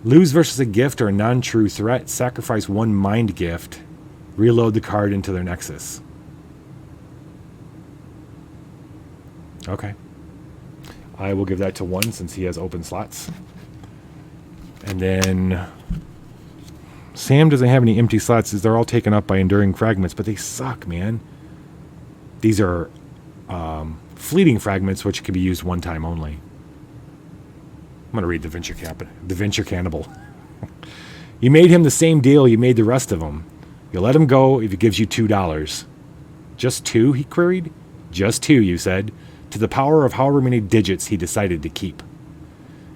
Lose versus a gift or a non-true threat. Sacrifice one mind gift. Reload the card into their nexus. Okay. I will give that to 1 since he has open slots. And then Sam doesn't have any empty slots. They're all taken up by enduring fragments, but they suck, man. These are fleeting fragments, which can be used one time only. I'm going to read the Venture Cannibal. You made him the same deal you made the rest of them. You let him go if he gives you $2. Just 2, he queried. Just 2, you said, to the power of however many digits he decided to keep.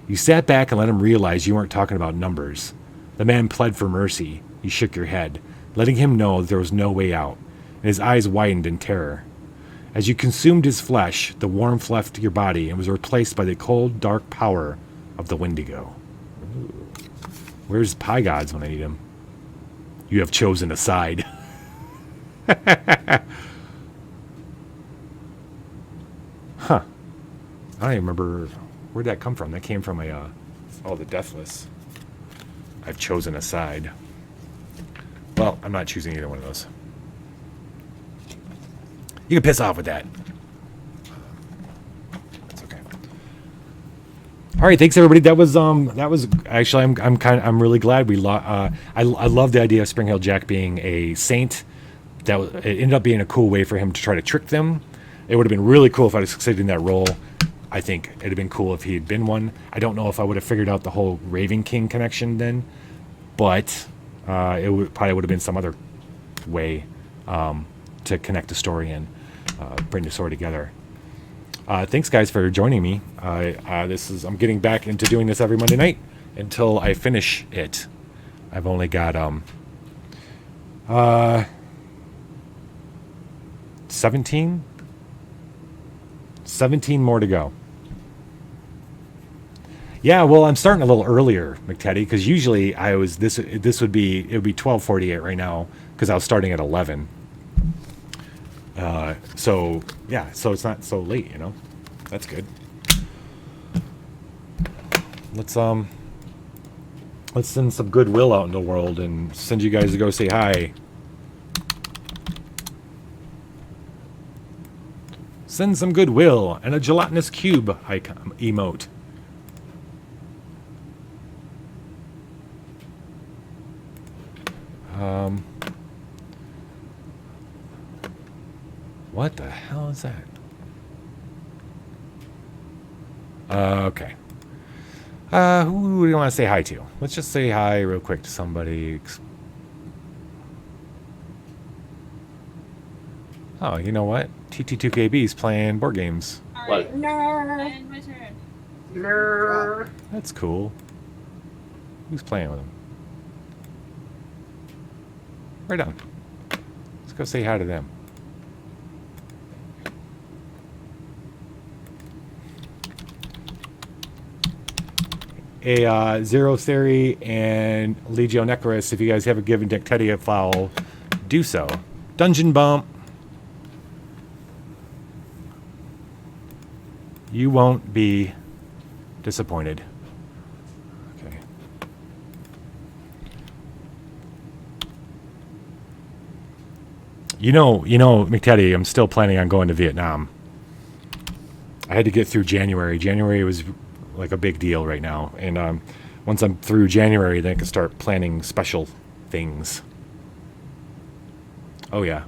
You sat back and let him realize you weren't talking about numbers. The man pled for mercy. You shook your head, letting him know that there was no way out, and his eyes widened in terror. As you consumed his flesh, the warmth left your body and was replaced by the cold, dark power of the Wendigo. Ooh. Where's Pie Gods when I need him? You have chosen a side. Huh. I don't even remember. Where'd that come from? That came from the Deathless. I've chosen a side. Well, I'm not choosing either one of those. You can piss off with that. That's okay. All right, thanks everybody. That was actually I'm really glad I love the idea of Spring Hill Jack being a saint. It ended up being a cool way for him to try to trick them. It would have been really cool if I'd succeeded in that role. I think it'd have been cool if he had been one. I don't know if I would have figured out the whole Raven King connection then, but it probably would have been some other way to connect the story and bring the story together. Thanks guys for joining me. I'm getting back into doing this every Monday night until I finish it. I've only got 17 more to go. Yeah, well, I'm starting a little earlier, McTeddy, because usually it would be 12:48 right now because I was starting at 11. So it's not so late, That's good. Let's send some goodwill out in the world and send you guys to go say hi. Send some goodwill and a gelatinous cube icon emote. What the hell is that? Okay. Who do you want to say hi to? Let's just say hi real quick to somebody. Oh, you know what? TT2KB is playing board games. Alright. And my turn. No. That's cool. Who's playing with him? Right on. Let's go say hi to them. Zero Theory and Legio Necrus, if you guys haven't given Dick Teddy a follow, do so. Dungeon Bump. You won't be Disappointed. Okay. You know, McTeddy, I'm still planning on going to Vietnam. I had to get through January. January was like a big deal right now. And once I'm through January, then I can start planning special things. Oh yeah,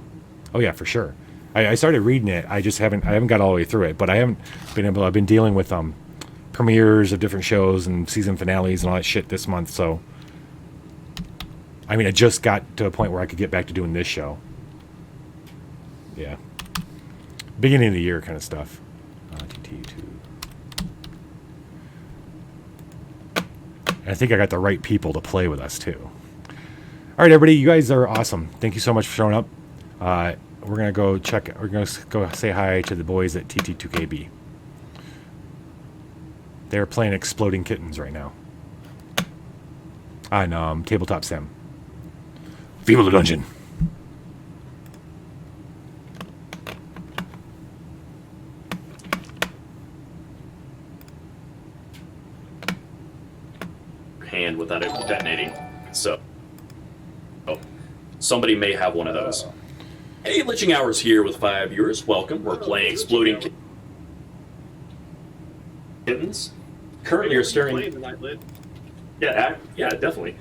for sure. I started reading it. I haven't got all the way through it, but I haven't been able. I've been dealing with premieres of different shows and season finales and all that shit this month. So, I mean, I just got to a point where I could get back to doing this show. Yeah, beginning of the year kind of stuff. TT2. And I think I got the right people to play with us too. All right, everybody, you guys are awesome. Thank you so much for showing up. We're gonna go check. We're gonna go say hi to the boys at TT2KB. They're playing Exploding Kittens right now on Tabletop Sim. Feeble the Dungeon. Hand without it detonating. So somebody may have one of those. Hey, Liching Hours here with 5 viewers. Welcome. We're playing Exploding Kittens. Currently, you're staring. Yeah, definitely.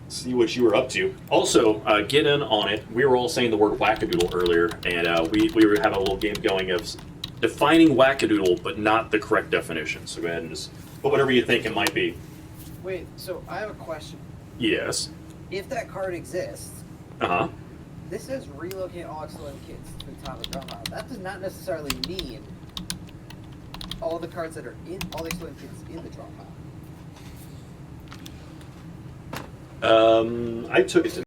See what you were up to. Also, get in on it. We were all saying the word wackadoodle earlier, and we were having a little game going of defining wackadoodle, but not the correct definition. So go ahead and just put whatever you think it might be. Wait, so I have a question. Yes. If that card exists, this says relocate all excellent kids to the top of the drum pile. That does not necessarily mean all the cards that are in all the excellent kids in the drum pile. I took it to